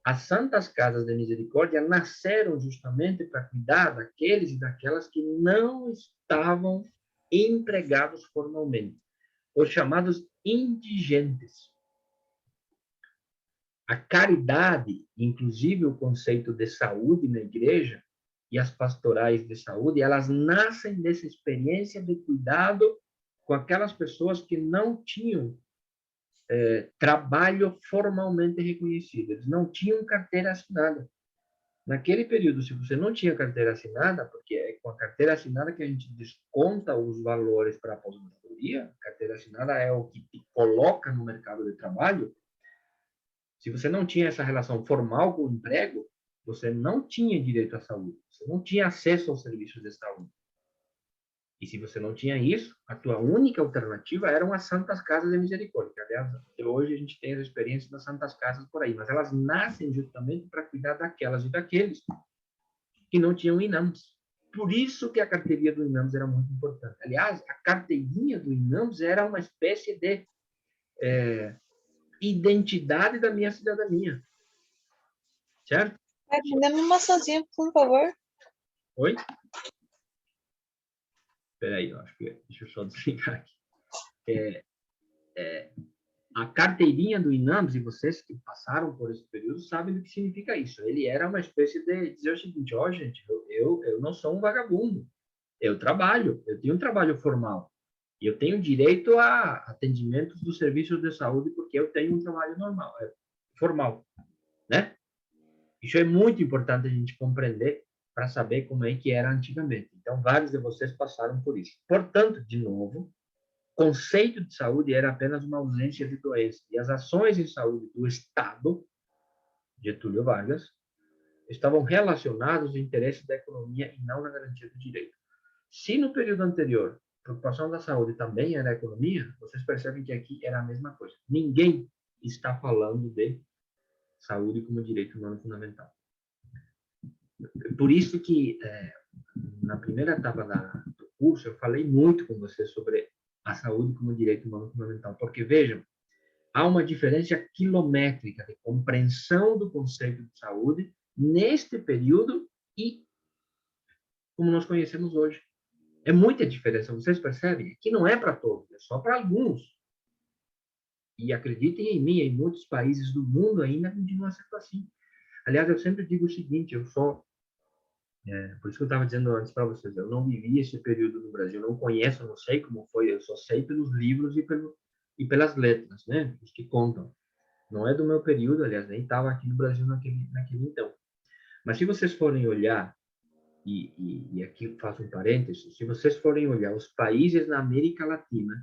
As Santas Casas de Misericórdia nasceram justamente para cuidar daqueles e daquelas que não estavam empregados formalmente, os chamados indigentes. A caridade, inclusive o conceito de saúde na igreja e as pastorais de saúde, elas nascem dessa experiência de cuidado com aquelas pessoas que não tinham trabalho formalmente reconhecido, eles não tinham carteira assinada. Naquele período, se você não tinha carteira assinada, porque é com a carteira assinada que a gente desconta os valores para a aposentadoria, a carteira assinada é o que te coloca no mercado de trabalho. Se você não tinha essa relação formal com o emprego, você não tinha direito à saúde, você não tinha acesso aos serviços de saúde. E se você não tinha isso, a tua única alternativa eram as Santas Casas de Misericórdia. Que, aliás, até hoje a gente tem as experiências das Santas Casas por aí, mas elas nascem justamente para cuidar daquelas e daqueles que não tinham INAMS. Por isso que a carteirinha do INAMS era muito importante. Aliás, a carteirinha do INAMS era uma espécie de identidade da minha cidadania. Certo? Me dá uma maçãzinha, por favor. Oi? Espera aí, eu acho que... Deixa eu só desligar aqui. A carteirinha do INAMS, e vocês que passaram por esse período sabem o que significa isso. Ele era uma espécie de dizer o seguinte: ó, gente, eu não sou um vagabundo. Eu trabalho, eu tenho um trabalho formal. E eu tenho direito a atendimentos dos serviços de saúde porque eu tenho um trabalho normal, formal, né? Isso é muito importante a gente compreender para saber como é que era antigamente. Então, vários de vocês passaram por isso. Portanto, de novo, conceito de saúde era apenas uma ausência de doença. E as ações em saúde do Estado, Getúlio Vargas, estavam relacionadas aos interesses da economia e não na garantia do direito. Se no período anterior a preocupação da saúde também era a economia, vocês percebem que aqui era a mesma coisa. Ninguém está falando de saúde como direito humano fundamental. Por isso que, na primeira etapa do curso, eu falei muito com vocês sobre a saúde como direito humano fundamental, porque, vejam, há uma diferença quilométrica de compreensão do conceito de saúde neste período e como nós conhecemos hoje. É muita diferença, vocês percebem? Que não é para todos, é só para alguns. E acreditem em mim, em muitos países do mundo ainda continua sendo assim. Aliás, eu sempre digo o seguinte, por isso que eu estava dizendo antes para vocês, eu não vivi esse período no Brasil, não conheço, não sei como foi, eu só sei pelos livros e pelas letras, né? Os que contam. Não é do meu período, aliás, nem estava aqui no Brasil naquele então. Mas se vocês forem olhar, e aqui faço um parênteses, se vocês forem olhar os países na América Latina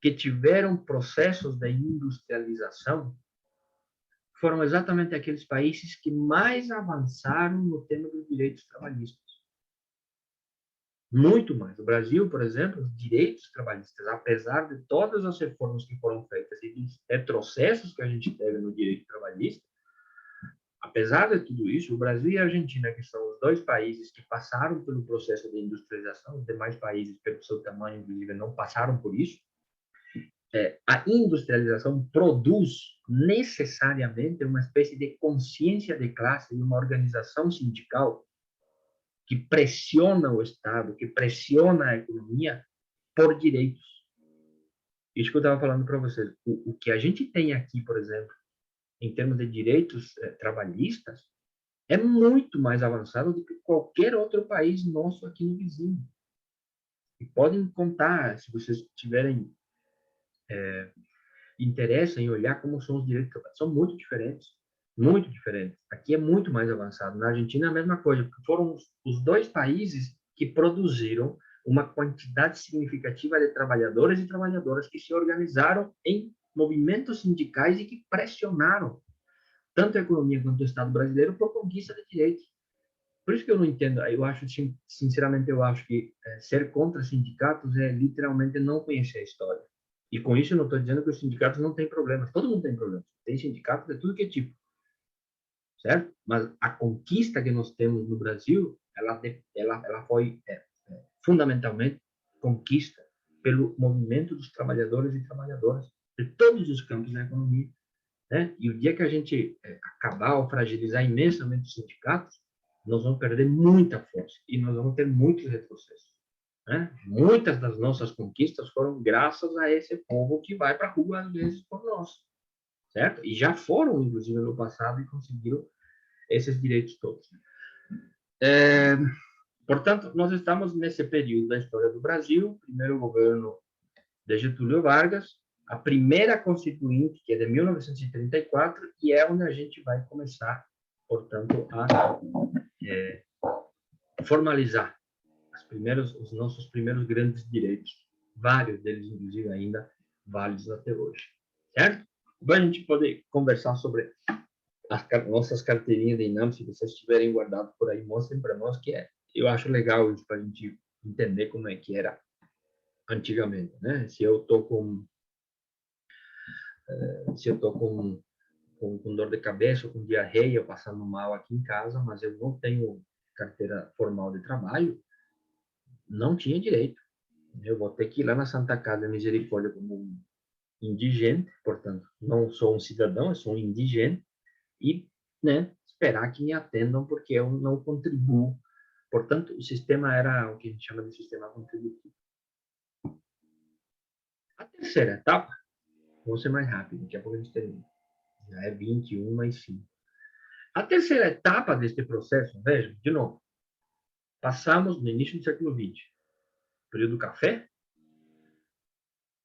que tiveram processos de industrialização, foram exatamente aqueles países que mais avançaram no tema dos direitos trabalhistas. Muito mais. O Brasil, por exemplo, os direitos trabalhistas, apesar de todas as reformas que foram feitas e dos retrocessos que a gente teve no direito trabalhista, apesar de tudo isso, o Brasil e a Argentina, que são os dois países que passaram pelo processo de industrialização, os demais países, pelo seu tamanho, inclusive, não passaram por isso, a industrialização produz necessariamente uma espécie de consciência de classe e uma organização sindical que pressiona o Estado, que pressiona a economia por direitos. Isso que eu estava falando para vocês. O que a gente tem aqui, por exemplo, em termos de direitos trabalhistas, é muito mais avançado do que qualquer outro país nosso aqui no vizinho. E podem contar, se vocês tiverem interesse em olhar como são os direitos trabalhistas, são muito diferentes. Muito diferentes. Aqui é muito mais avançado. Na Argentina é a mesma coisa, porque foram os dois países que produziram uma quantidade significativa de trabalhadores e trabalhadoras que se organizaram em movimentos sindicais e que pressionaram tanto a economia quanto o Estado brasileiro por conquista de direitos. Por isso que eu não entendo, eu acho, sinceramente, eu acho que ser contra sindicatos é literalmente não conhecer a história. E com isso eu não estou dizendo que os sindicatos não têm problemas, todo mundo tem problemas. Tem sindicatos de tudo que é tipo, certo? Mas a conquista que nós temos no Brasil, ela foi fundamentalmente conquista pelo movimento dos trabalhadores e trabalhadoras de todos os campos da economia. Né? E o dia que a gente acabar ou fragilizar imensamente os sindicatos, nós vamos perder muita força e nós vamos ter muitos retrocessos. Né? Muitas das nossas conquistas foram graças a esse povo que vai para a rua, às vezes, por nós. Certo? E já foram, inclusive, no passado e conseguiram esses direitos todos. Portanto, nós estamos nesse período da história do Brasil, primeiro governo de Getúlio Vargas, a primeira Constituinte, que é de 1934, e é onde a gente vai começar portanto, a formalizar os nossos primeiros grandes direitos, vários deles, inclusive, ainda válidos até hoje. Certo? Bom, a gente pode conversar sobre as nossas carteirinhas de INAM, se vocês tiverem guardado por aí, mostrem para nós, eu acho legal isso para a gente entender como é que era antigamente, né? Se eu tô com dor de cabeça ou com diarreia, passando mal aqui em casa, mas eu não tenho carteira formal de trabalho, não tinha direito. Eu vou ter que ir lá na Santa Casa Misericórdia como um indigente, portanto, não sou um cidadão, eu sou um indigente, e, né, esperar que me atendam porque eu não contribuo. Portanto, o sistema era o que a gente chama de sistema contributivo. A terceira etapa, vou ser mais rápido, daqui a pouco a gente termina. Já é 21 mais 5. A terceira etapa deste processo, veja, de novo, passamos no início do século XX, período do café,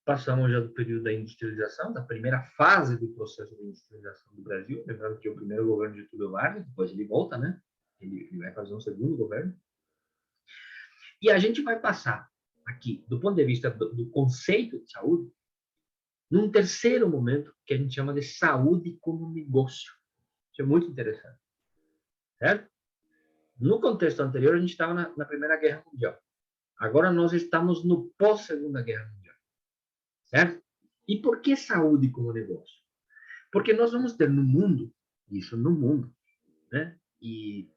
passamos já do período da industrialização, da primeira fase do processo de industrialização do Brasil, lembrando que o primeiro governo de Getúlio Vargas, depois ele volta, né? Ele vai fazer um segundo governo. E a gente vai passar aqui, do ponto de vista do conceito de saúde, num terceiro momento, que a gente chama de saúde como negócio. Isso é muito interessante. Certo? No contexto anterior, a gente estava na Primeira Guerra Mundial. Agora nós estamos no pós-Segunda Guerra Mundial. Certo? E por que saúde como negócio? Porque nós vamos ter no mundo, isso no mundo, né? E,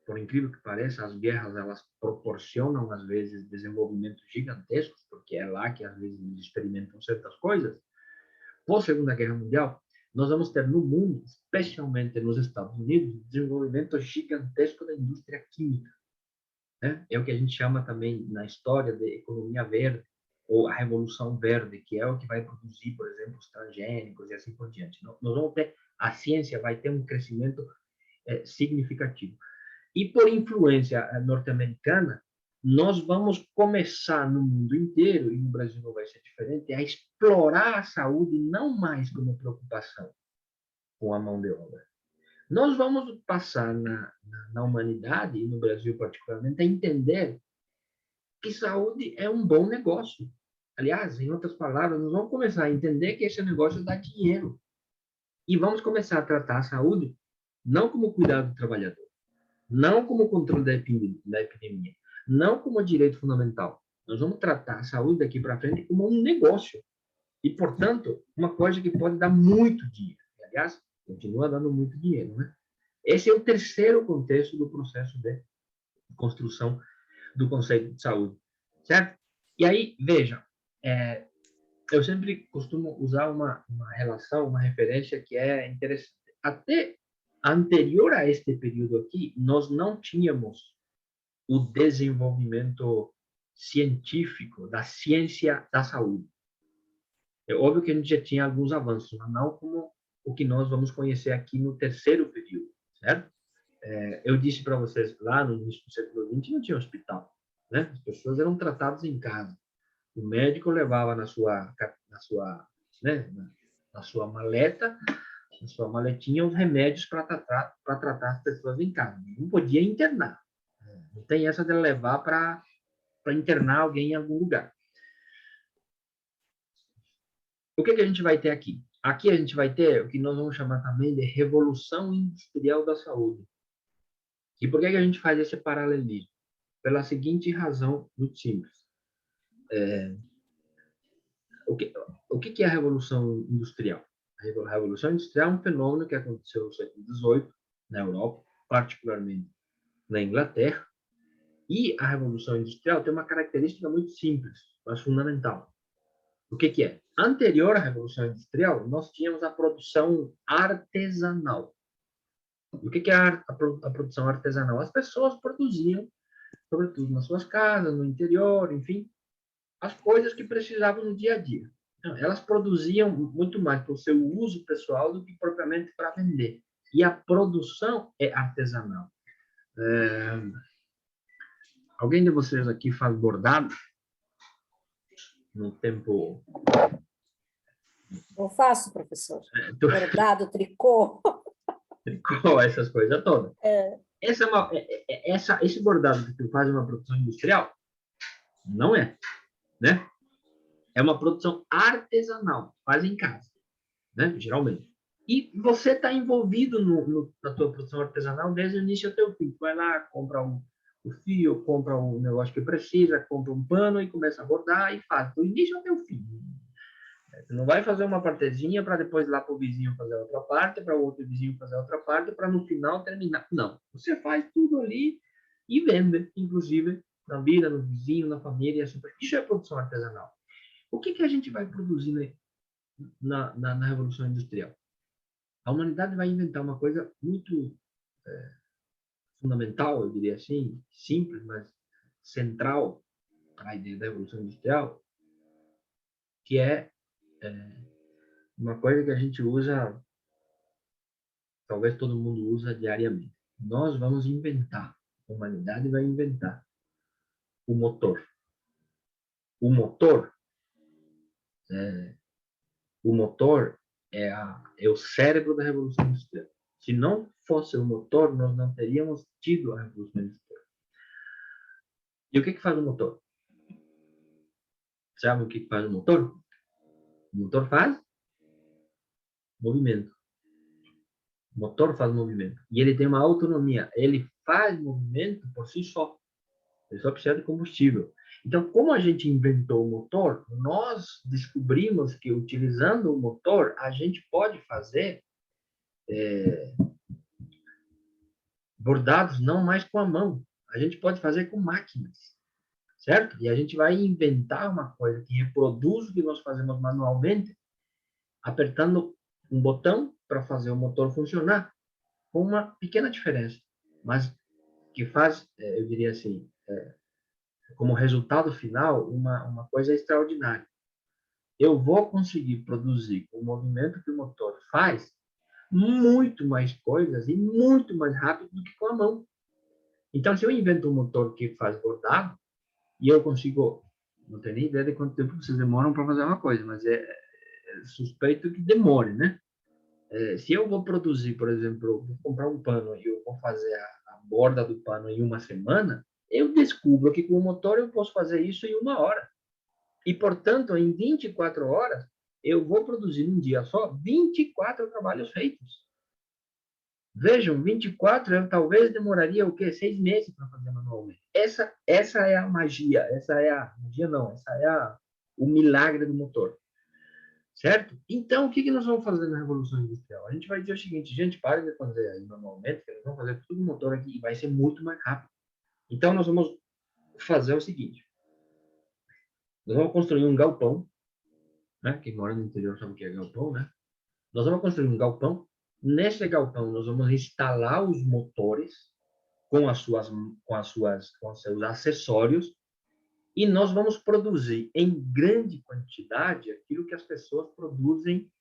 por incrível que pareça, as guerras, elas proporcionam, às vezes, desenvolvimentos gigantescos, porque é lá que, às vezes, eles experimentam certas coisas. Pós-Segunda Guerra Mundial, nós vamos ter no mundo, especialmente nos Estados Unidos, desenvolvimento gigantesco da indústria química. Né? É o que a gente chama também, na história, de economia verde, ou a Revolução Verde, que é o que vai produzir, por exemplo, os transgênicos e assim por diante. Nós vamos ter, a ciência vai ter um crescimento significativo. E por influência norte-americana, nós vamos começar no mundo inteiro, e no Brasil não vai ser diferente, a explorar a saúde não mais como preocupação com a mão de obra. Nós vamos passar na humanidade, e no Brasil particularmente, a entender que saúde é um bom negócio. Aliás, em outras palavras, nós vamos começar a entender que esse negócio dá dinheiro. E vamos começar a tratar a saúde não como cuidado do trabalhador, não como controle da epidemia, não como direito fundamental. Nós vamos tratar a saúde daqui para frente como um negócio. E, portanto, uma coisa que pode dar muito dinheiro. Aliás, continua dando muito dinheiro, né? Esse é o terceiro contexto do processo de construção do conceito de saúde, certo? E aí, veja, eu sempre costumo usar uma relação, uma referência que é interessante. Até anterior a este período aqui, nós não tínhamos o desenvolvimento científico da ciência da saúde. É óbvio que a gente já tinha alguns avanços, mas não como o que nós vamos conhecer aqui no terceiro período, certo? Eu disse para vocês, lá no início do século XX não tinha hospital, né? As pessoas eram tratadas em casa. O médico levava na sua maleta, na sua maletinha, os remédios para tratar as pessoas em casa. Não podia internar. Não tem essa de levar para internar alguém em algum lugar. O que a gente vai ter aqui? Aqui a gente vai ter o que nós vamos chamar também de revolução industrial da saúde. E por que a gente faz esse paralelismo? Pela seguinte razão muito simples. O que é a revolução industrial? A revolução industrial é um fenômeno que aconteceu no século XVIII, na Europa, particularmente na Inglaterra, e a revolução industrial tem uma característica muito simples, mas fundamental. O que é? Anterior à revolução industrial, nós tínhamos a produção artesanal. O que é a produção artesanal? As pessoas produziam, sobretudo nas suas casas, no interior, enfim, as coisas que precisavam no dia a dia. Elas produziam muito mais para o seu uso pessoal do que propriamente para vender. E a produção é artesanal. Alguém de vocês aqui faz bordado? No tempo... Eu faço, professor. Bordado, tricô. tricô, essas coisas todas. É. Esse bordado que tu faz é uma produção industrial? Não é, né? É uma produção artesanal, faz em casa, né? Geralmente. E você está envolvido na tua produção artesanal desde o início até o fim. Tu vai lá, compra o fio, compra o negócio que precisa, compra um pano e começa a bordar e faz do início até o fim. Você não vai fazer uma partezinha para depois ir lá para o vizinho fazer outra parte, para o outro vizinho fazer outra parte, para no final terminar. Não. Você faz tudo ali e vende, inclusive, na vida, no vizinho, na família. Assim. Isso é produção artesanal. O que a gente vai produzir na Revolução Industrial? A humanidade vai inventar uma coisa muito fundamental, eu diria assim, simples, mas central à ideia da Revolução Industrial, que é uma coisa que a gente usa, talvez todo mundo usa diariamente. Nós vamos inventar, a humanidade vai inventar o motor. O motor, o motor é o cérebro da Revolução Industrial. Se não fosse o motor, nós não teríamos tido a Revolução Industrial. E o que faz o motor? Sabe o que faz o motor? O motor faz movimento. O motor faz movimento. E ele tem uma autonomia. Ele faz movimento por si só. Ele só precisa de combustível. Então, como a gente inventou o motor, nós descobrimos que utilizando o motor, a gente pode fazer bordados não mais com a mão. A gente pode fazer com máquinas. Certo? E a gente vai inventar uma coisa que reproduz o que nós fazemos manualmente, apertando um botão para fazer o motor funcionar, com uma pequena diferença, mas que faz, eu diria assim, como resultado final, uma coisa extraordinária. Eu vou conseguir produzir com o movimento que o motor faz muito mais coisas e muito mais rápido do que com a mão. Então, se eu invento um motor que faz bordado, e eu consigo, não tenho nem ideia de quanto tempo vocês demoram para fazer uma coisa, mas é suspeito que demore, né? Se eu vou produzir, por exemplo, vou comprar um pano e eu vou fazer a borda do pano em uma semana, eu descubro que com o motor eu posso fazer isso em 1 hora. E, portanto, em 24 horas, eu vou produzir num dia só 24 trabalhos feitos. Vejam, 24 eu talvez demoraria o quê? 6 meses para fazer manualmente. Essa é a magia, o milagre do motor. Certo? Então, o que nós vamos fazer na Revolução Industrial? A gente vai dizer o seguinte, gente, para de fazer aí manualmente, que nós vamos fazer tudo no motor aqui e vai ser muito mais rápido. Então, nós vamos fazer o seguinte, nós vamos construir um galpão, né? Quem mora no interior sabe o que é galpão, né? Nós vamos construir um galpão. Nesse galpão, nós vamos instalar os motores com os seus acessórios e nós vamos produzir em grande quantidade aquilo que as pessoas produzem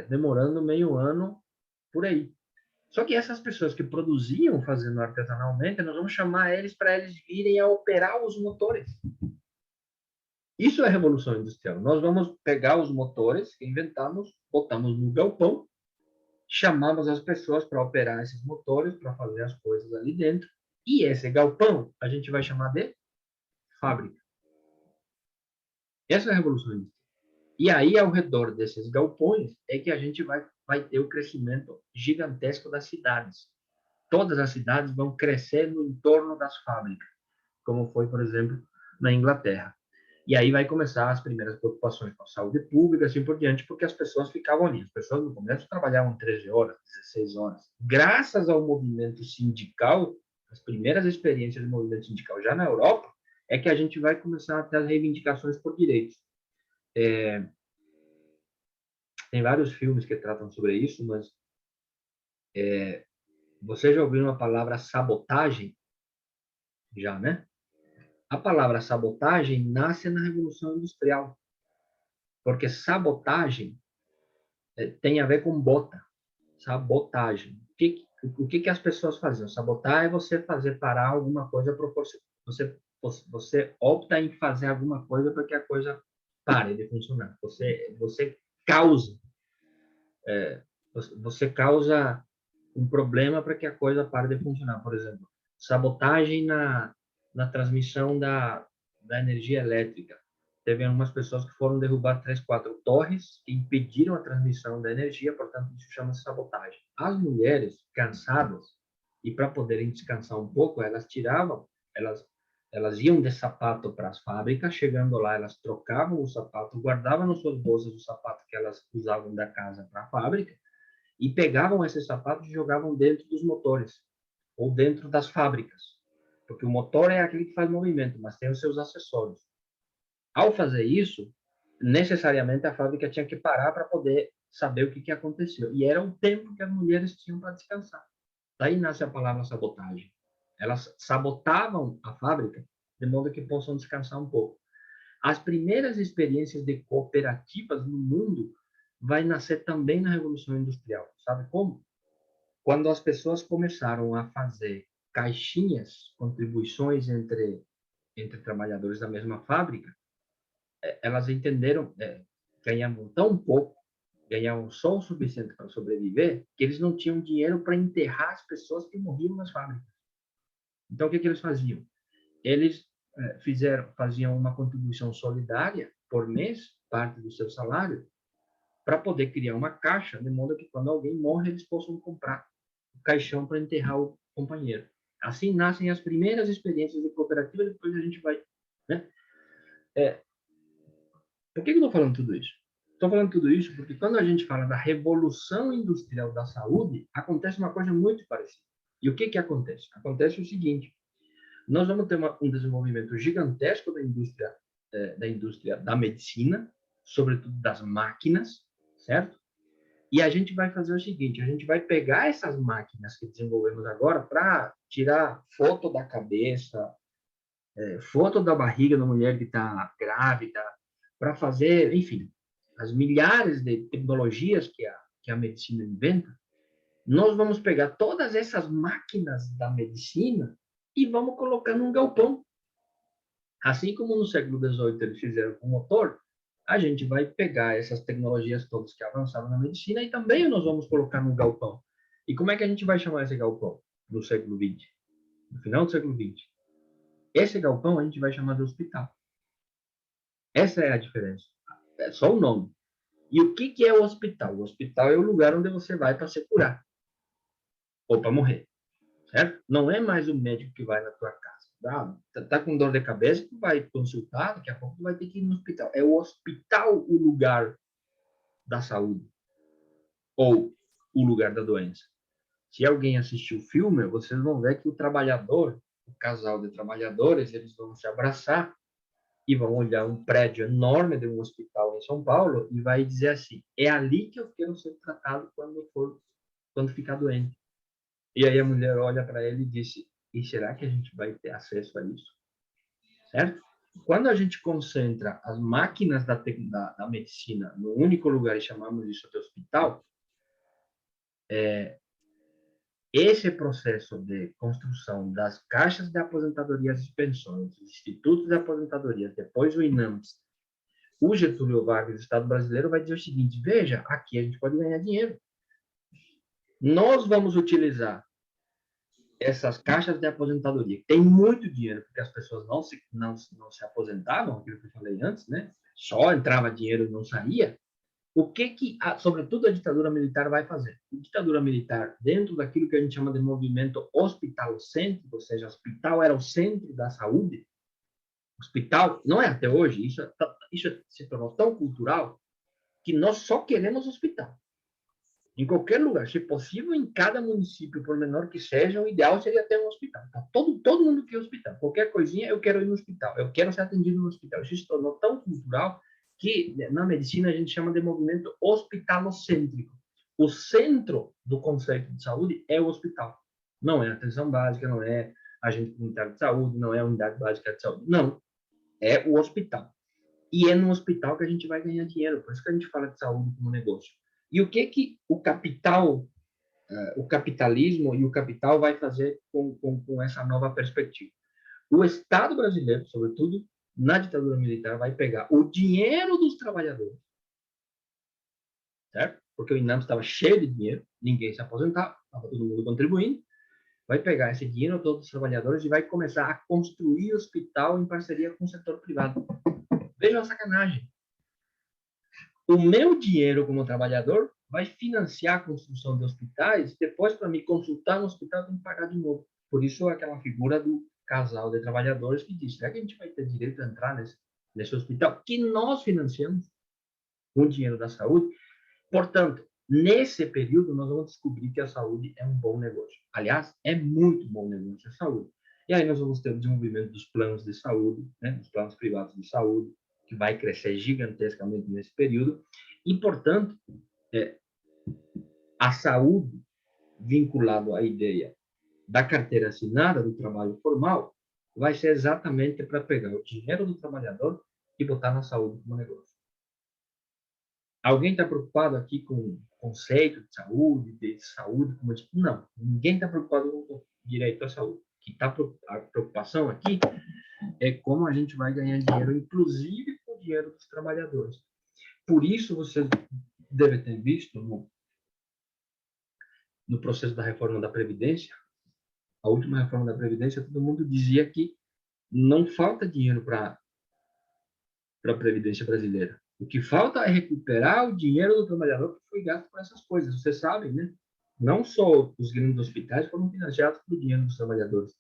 demorando meio ano por aí. Só que essas pessoas que produziam fazendo artesanalmente, nós vamos chamar eles para eles virem a operar os motores. Isso é a Revolução Industrial. Nós vamos pegar os motores que inventamos, botamos no galpão, chamamos as pessoas para operar esses motores, para fazer as coisas ali dentro, e esse galpão a gente vai chamar de fábrica. Essa é a Revolução Industrial. E aí, ao redor desses galpões, é que a gente vai ter o crescimento gigantesco das cidades. Todas as cidades vão crescer no entorno das fábricas, como foi, por exemplo, na Inglaterra. E aí vai começar as primeiras preocupações com a saúde pública, assim por diante, porque as pessoas ficavam ali. As pessoas no começo trabalhavam 13 horas, 16 horas. Graças ao movimento sindical, as primeiras experiências do movimento sindical já na Europa, é que a gente vai começar a ter as reivindicações por direitos. Tem vários filmes que tratam sobre isso, mas você já ouviu a palavra sabotagem? Já, né? A palavra sabotagem nasce na Revolução Industrial, porque sabotagem tem a ver com bota, sabotagem. O que as pessoas faziam? Sabotar é você fazer parar alguma coisa proporcional. Você opta em fazer alguma coisa para que a coisa pare de funcionar. Você causa um problema para que a coisa pare de funcionar. Por exemplo, sabotagem na transmissão da energia elétrica. Teve algumas pessoas que foram derrubar 3, 4 torres que impediram a transmissão da energia, portanto, isso chama-se sabotagem. As mulheres, cansadas, e para poderem descansar um pouco, elas tiravam, elas iam de sapato para as fábricas, chegando lá, elas trocavam o sapato, guardavam nas suas bolsas o sapato que elas usavam da casa para a fábrica, e pegavam esses sapatos e jogavam dentro dos motores, ou dentro das fábricas. Porque o motor é aquele que faz movimento, mas tem os seus acessórios. Ao fazer isso, necessariamente a fábrica tinha que parar para poder saber o que aconteceu. E era o tempo que as mulheres tinham para descansar. Daí nasce a palavra sabotagem. Elas sabotavam a fábrica de modo que possam descansar um pouco. As primeiras experiências de cooperativas no mundo vai nascer também na Revolução Industrial. Sabe como? Quando as pessoas começaram a fazer caixinhas, contribuições entre trabalhadores da mesma fábrica, elas entenderam, ganhavam tão pouco, ganhavam só o suficiente para sobreviver, que eles não tinham dinheiro para enterrar as pessoas que morriam nas fábricas. Então, o que eles faziam? Eles faziam uma contribuição solidária por mês, parte do seu salário, para poder criar uma caixa, de modo que quando alguém morre, eles possam comprar o caixão para enterrar o companheiro. Assim nascem as primeiras experiências de cooperativa, depois a gente vai... Né? Por que eu estou falando tudo isso? Estou falando tudo isso porque quando a gente fala da revolução industrial da saúde, acontece uma coisa muito parecida. E o que acontece? Acontece o seguinte: nós vamos ter um desenvolvimento gigantesco da indústria da medicina, sobretudo das máquinas, certo? E a gente vai fazer o seguinte: a gente vai pegar essas máquinas que desenvolvemos agora para tirar foto da cabeça, foto da barriga da mulher que está grávida, para fazer, enfim, as milhares de tecnologias que a medicina inventa. Nós vamos pegar todas essas máquinas da medicina e vamos colocar num galpão. Assim como no século XVIII eles fizeram com o motor, a gente vai pegar essas tecnologias todas que avançaram na medicina e também nós vamos colocar num galpão. E como é que a gente vai chamar esse galpão no século XX? No final do século XX. Esse galpão a gente vai chamar de hospital. Essa é a diferença. É só o nome. E o que é o hospital? O hospital é o lugar onde você vai para se curar ou para morrer, certo? Não é mais o médico que vai na tua casa. Tá com dor de cabeça, tu vai consultar, daqui a pouco tu vai ter que ir no hospital. É o hospital o lugar da saúde ou o lugar da doença. Se alguém assistiu o filme, vocês vão ver que o trabalhador, o casal de trabalhadores, eles vão se abraçar e vão olhar um prédio enorme de um hospital em São Paulo e vai dizer assim: é ali que eu quero ser tratado quando ficar doente. E aí a mulher olha para ele e disse: e será que a gente vai ter acesso a isso? Certo? Quando a gente concentra as máquinas da medicina no único lugar e chamamos isso de hospital, esse processo de construção das caixas de aposentadorias e pensões, os institutos de aposentadorias, depois o INAMPS, o Getúlio Vargas, o Estado brasileiro, vai dizer o seguinte: veja, aqui a gente pode ganhar dinheiro. Nós vamos utilizar essas caixas de aposentadoria. Tem muito dinheiro, porque as pessoas não se aposentavam, aquilo que eu falei antes, né? Só entrava dinheiro e não saía. O que sobretudo, a ditadura militar vai fazer? A ditadura militar, dentro daquilo que a gente chama de movimento hospitalocêntrico, ou seja, o hospital era o centro da saúde, hospital, não é até hoje, isso se tornou tão cultural que nós só queremos hospital. Em qualquer lugar, se possível, em cada município, por menor que seja, o ideal seria ter um hospital. Tá? Todo mundo quer hospital. Qualquer coisinha, eu quero ir no hospital. Eu quero ser atendido no hospital. Isso se tornou tão cultural que na medicina a gente chama de movimento hospitalocêntrico. O centro do conceito de saúde é o hospital. Não é a atenção básica, não é agente comunitário de saúde, não é a unidade básica de saúde. Não. É o hospital. E é no hospital que a gente vai ganhar dinheiro. Por isso que a gente fala de saúde como negócio. E o que o capital, o capitalismo e o capital vai fazer com essa nova perspectiva? O Estado brasileiro, sobretudo na ditadura militar, vai pegar o dinheiro dos trabalhadores, certo? Porque o INAMPS estava cheio de dinheiro, ninguém se aposentava. estava todo mundo contribuindo, vai pegar esse dinheiro todos os trabalhadores e vai começar a construir hospital em parceria com o setor privado. Veja a sacanagem. O meu dinheiro como trabalhador vai financiar a construção de hospitais, depois, para me consultar no hospital, eu tenho que pagar de novo. Por isso, aquela figura do casal de trabalhadores que diz, será que a gente vai ter direito a entrar nesse hospital que nós financiamos com o dinheiro da saúde? Portanto, nesse período, nós vamos descobrir que a saúde é um bom negócio. Aliás, é muito bom negócio a saúde. E aí nós vamos ter o desenvolvimento dos planos de saúde, né, dos planos privados de saúde, que vai crescer gigantescamente nesse período. E, portanto, a saúde, vinculado à ideia da carteira assinada, do trabalho formal, vai ser exatamente para pegar o dinheiro do trabalhador e botar na saúde como negócio. Alguém está preocupado aqui com o conceito de saúde como tipo? Não, ninguém está preocupado com o direito à saúde. A preocupação aqui é como a gente vai ganhar dinheiro, inclusive com o dinheiro dos trabalhadores. Por isso, você deve ter visto no processo da reforma da Previdência, a última reforma da Previdência, todo mundo dizia que não falta dinheiro para a Previdência brasileira. O que falta é recuperar o dinheiro do trabalhador que foi gasto com essas coisas. Vocês sabem, né? Não só os grandes hospitais foram financiados pelo dinheiro dos trabalhadores.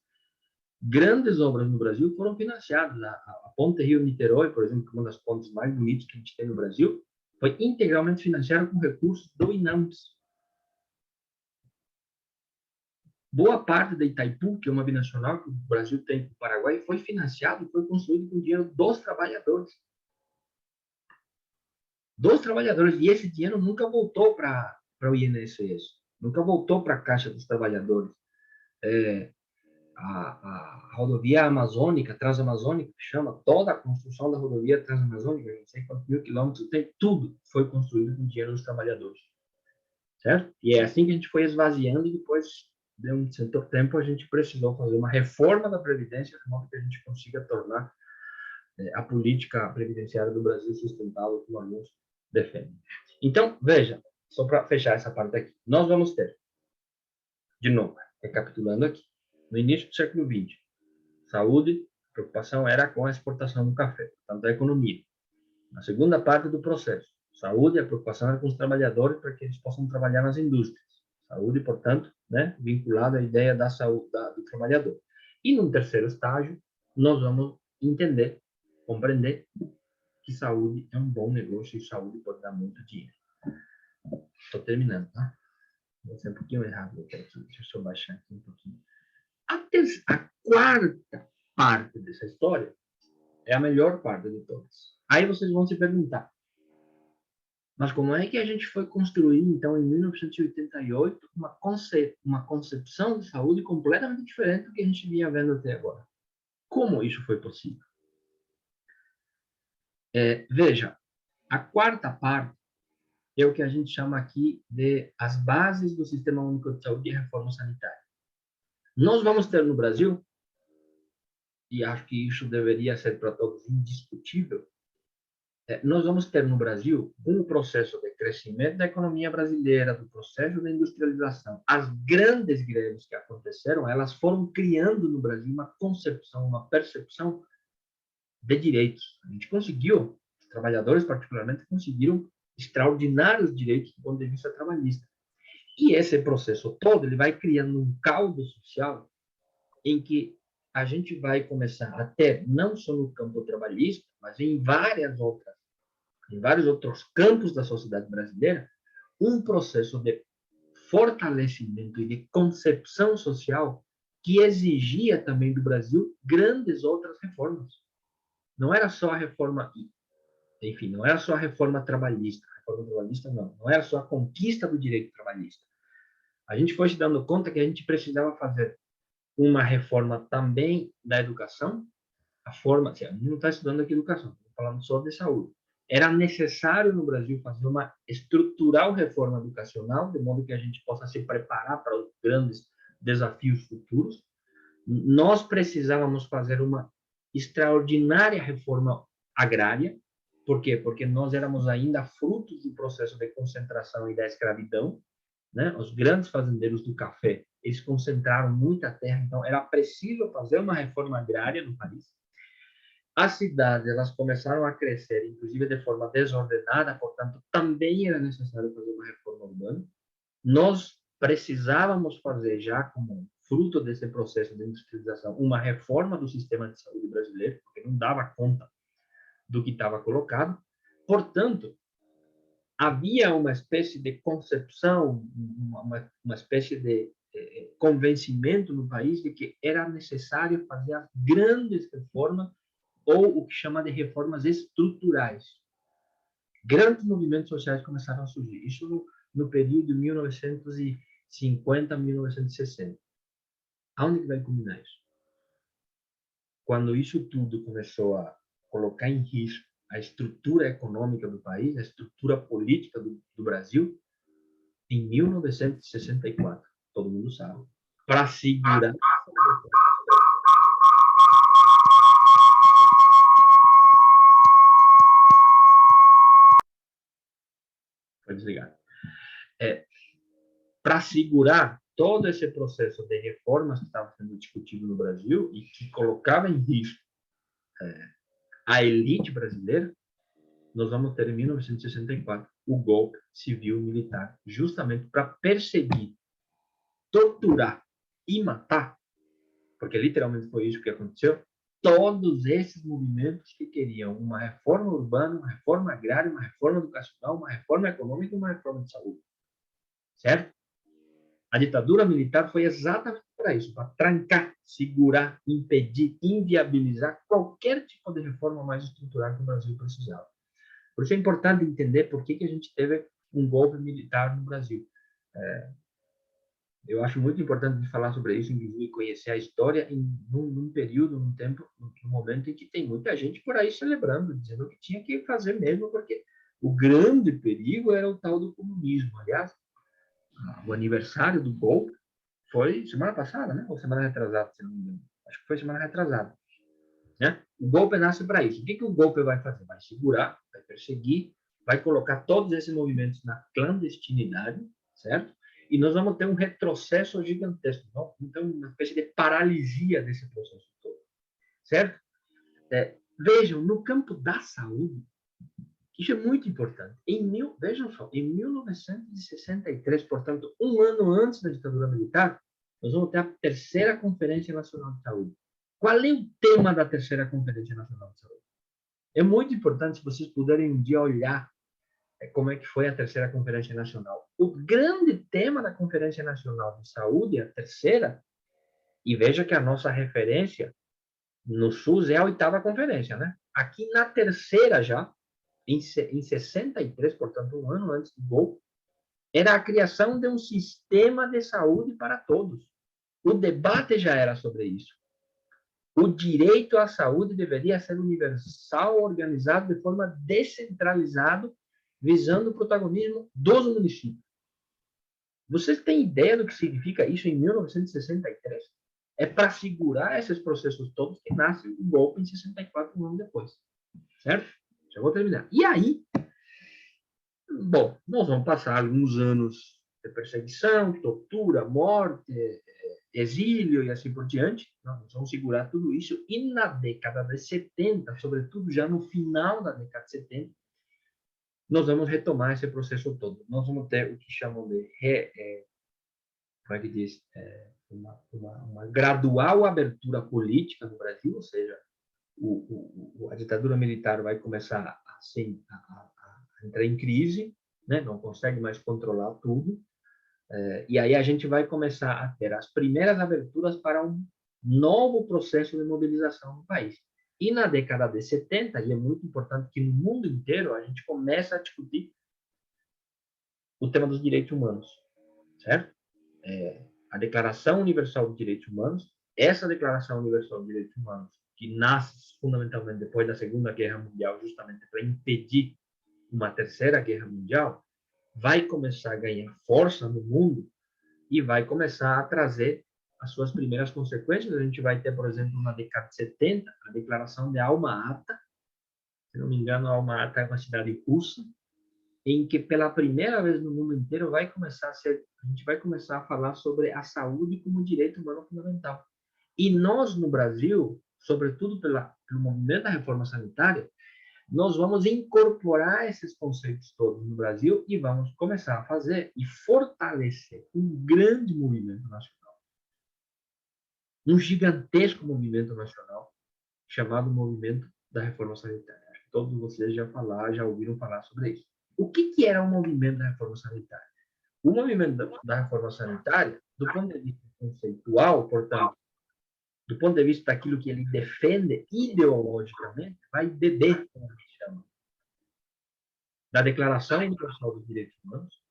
Grandes obras no Brasil foram financiadas. A Ponte Rio-Niterói, por exemplo, que é uma das pontes mais bonitas que a gente tem no Brasil, foi integralmente financiada com recursos do INAMPS. Boa parte da Itaipu, que é uma binacional que o Brasil tem com o Paraguai, foi financiado e foi construído com dinheiro dos trabalhadores. Dos trabalhadores. E esse dinheiro nunca voltou para o INSS, nunca voltou para a Caixa dos Trabalhadores. A rodovia amazônica, transamazônica, que chama, toda a construção da rodovia transamazônica, não sei quantos mil quilômetros tem, tudo foi construído com dinheiro dos trabalhadores. Certo? E é assim que a gente foi esvaziando e depois, de um certo tempo, a gente precisou fazer uma reforma da Previdência, de modo que a gente consiga tornar a política previdenciária do Brasil sustentável, como alguns defendem. Então, veja, só para fechar essa parte aqui, nós vamos ter, de novo, recapitulando aqui, no início do século XX, saúde, a preocupação era com a exportação do café, portanto, a economia. Na segunda parte do processo, saúde, a preocupação era com os trabalhadores para que eles possam trabalhar nas indústrias. Saúde, portanto, né, vinculada à ideia da saúde do trabalhador. E no terceiro estágio, nós vamos entender, compreender que saúde é um bom negócio e saúde pode dar muito dinheiro. Estou terminando, tá? Vou ser um pouquinho errado aqui. Deixa eu só baixar aqui um pouquinho. A quarta parte dessa história é a melhor parte de todas. Aí vocês vão se perguntar, mas como é que a gente foi construir, então, em 1988, uma concepção de saúde completamente diferente do que a gente vinha vendo até agora? Como isso foi possível? Veja, a quarta parte é o que a gente chama aqui de as bases do Sistema Único de Saúde e Reforma Sanitária. Nós vamos ter no Brasil, e acho que isso deveria ser para todos indiscutível, nós vamos ter no Brasil um processo de crescimento da economia brasileira, do processo de industrialização. As grandes greves que aconteceram, elas foram criando no Brasil uma concepção, uma percepção de direitos. A gente conseguiu, os trabalhadores particularmente, conseguiram extraordinários direitos do ponto de vista trabalhista. E esse processo todo, ele vai criando um caldo social em que a gente vai começar a ter, não só no campo trabalhista, mas em vários outros campos da sociedade brasileira, um processo de fortalecimento e de concepção social que exigia também do Brasil grandes outras reformas. Não era só a reforma, enfim, não era só a reforma trabalhista. A reforma trabalhista não era só a conquista do direito trabalhista. A gente foi se dando conta que a gente precisava fazer uma reforma também da educação, a forma, assim, a gente não está estudando aqui educação, estamos falando só de saúde. Era necessário no Brasil fazer uma estrutural reforma educacional, de modo que a gente possa se preparar para os grandes desafios futuros. Nós precisávamos fazer uma extraordinária reforma agrária. Por quê? Porque nós éramos ainda frutos do processo de concentração e da escravidão. né? Os grandes fazendeiros do café, eles concentraram muita terra, então era preciso fazer uma reforma agrária no país. As cidades, elas começaram a crescer, inclusive de forma desordenada, portanto, também era necessário fazer uma reforma urbana. Nós precisávamos fazer, já como fruto desse processo de industrialização, uma reforma do sistema de saúde brasileiro, porque não dava conta do que estava colocado. Portanto, havia uma espécie de concepção, uma espécie de convencimento no país de que era necessário fazer as grandes reformas ou o que chama de reformas estruturais. Grandes movimentos sociais começaram a surgir. Isso no período de 1950 a 1960. Aonde que vai culminar isso? Quando isso tudo começou a colocar em risco a estrutura econômica do país, a estrutura política do Brasil, em 1964, todo mundo sabe, para segurar... Pode desligar. Para segurar todo esse processo de reformas que estava sendo discutido no Brasil e que colocava em risco a elite brasileira, nós vamos ter em 1964 o golpe civil-militar, justamente para perseguir, torturar e matar, porque literalmente foi isso que aconteceu, todos esses movimentos que queriam uma reforma urbana, uma reforma agrária, uma reforma educacional, uma reforma econômica e uma reforma de saúde. Certo? A ditadura militar foi exatamente para isso, para trancar, segurar, impedir, inviabilizar qualquer tipo de reforma mais estrutural que o Brasil precisava. Por isso é importante entender por que a gente teve um golpe militar no Brasil. Eu acho muito importante falar sobre isso, inclusive conhecer a história num período, num tempo, num momento em que tem muita gente por aí celebrando, dizendo que tinha que fazer mesmo, porque o grande perigo era o tal do comunismo. Aliás, o aniversário do golpe foi semana passada, né? Ou semana retrasada, se não me engano. Acho que foi semana retrasada. Né? O golpe nasce para isso. O que o golpe vai fazer? Vai segurar, vai perseguir, vai colocar todos esses movimentos na clandestinidade, certo? E nós vamos ter um retrocesso gigantesco. Não? Então, uma espécie de paralisia desse processo todo, certo? Vejam, no campo da saúde, isso é muito importante. Vejam só, em 1963, portanto, um ano antes da ditadura militar, nós vamos ter a terceira Conferência Nacional de Saúde. Qual é o tema da terceira Conferência Nacional de Saúde? É muito importante, se vocês puderem um dia olhar como é que foi a terceira Conferência Nacional. O grande tema da Conferência Nacional de Saúde, a terceira, e veja que a nossa referência no SUS é a oitava conferência, né? Aqui na terceira já, em 63, portanto, um ano antes do golpe, era a criação de um sistema de saúde para todos. O debate já era sobre isso. O direito à saúde deveria ser universal, organizado de forma descentralizada, visando o protagonismo dos municípios. Vocês têm ideia do que significa isso em 1963? É para segurar esses processos todos que nasce o golpe em 64, um ano depois. Certo? Já vou terminar. E aí, bom, nós vamos passar alguns anos de perseguição, tortura, morte, exílio e assim por diante. Nós vamos segurar tudo isso. E na década de 70, sobretudo já no final da década de 70, nós vamos retomar esse processo todo. Nós vamos ter o que chamam de como é que diz? Uma gradual abertura política no Brasil, ou seja, a ditadura militar vai começar assim, a entrar em crise, né? Não consegue mais controlar tudo, e aí a gente vai começar a ter as primeiras aberturas para um novo processo de mobilização no país. E na década de 70, e é muito importante que no mundo inteiro a gente começa a discutir o tema dos direitos humanos, certo? A Declaração Universal dos Direitos Humanos, essa Declaração Universal dos Direitos Humanos, que nasce fundamentalmente depois da Segunda Guerra Mundial, justamente para impedir uma terceira guerra mundial, vai começar a ganhar força no mundo e vai começar a trazer as suas primeiras consequências. A gente vai ter, por exemplo, na década de 70, a Declaração de Alma-Ata. Se não me engano, Alma-Ata é uma cidade russa, em que pela primeira vez no mundo inteiro a gente vai começar a falar sobre a saúde como direito humano fundamental. E nós no Brasil, sobretudo pelo movimento da reforma sanitária, nós vamos incorporar esses conceitos todos no Brasil e vamos começar a fazer e fortalecer um grande movimento nacional, um gigantesco movimento nacional chamado Movimento da Reforma Sanitária. Acho que todos vocês já ouviram falar sobre isso. O que era o movimento da reforma sanitária? O movimento da reforma sanitária, do ponto de vista conceitual, portanto, do ponto de vista daquilo que ele defende ideologicamente, vai beber, como a gente chama, da Declaração Universal dos Direitos Humanos,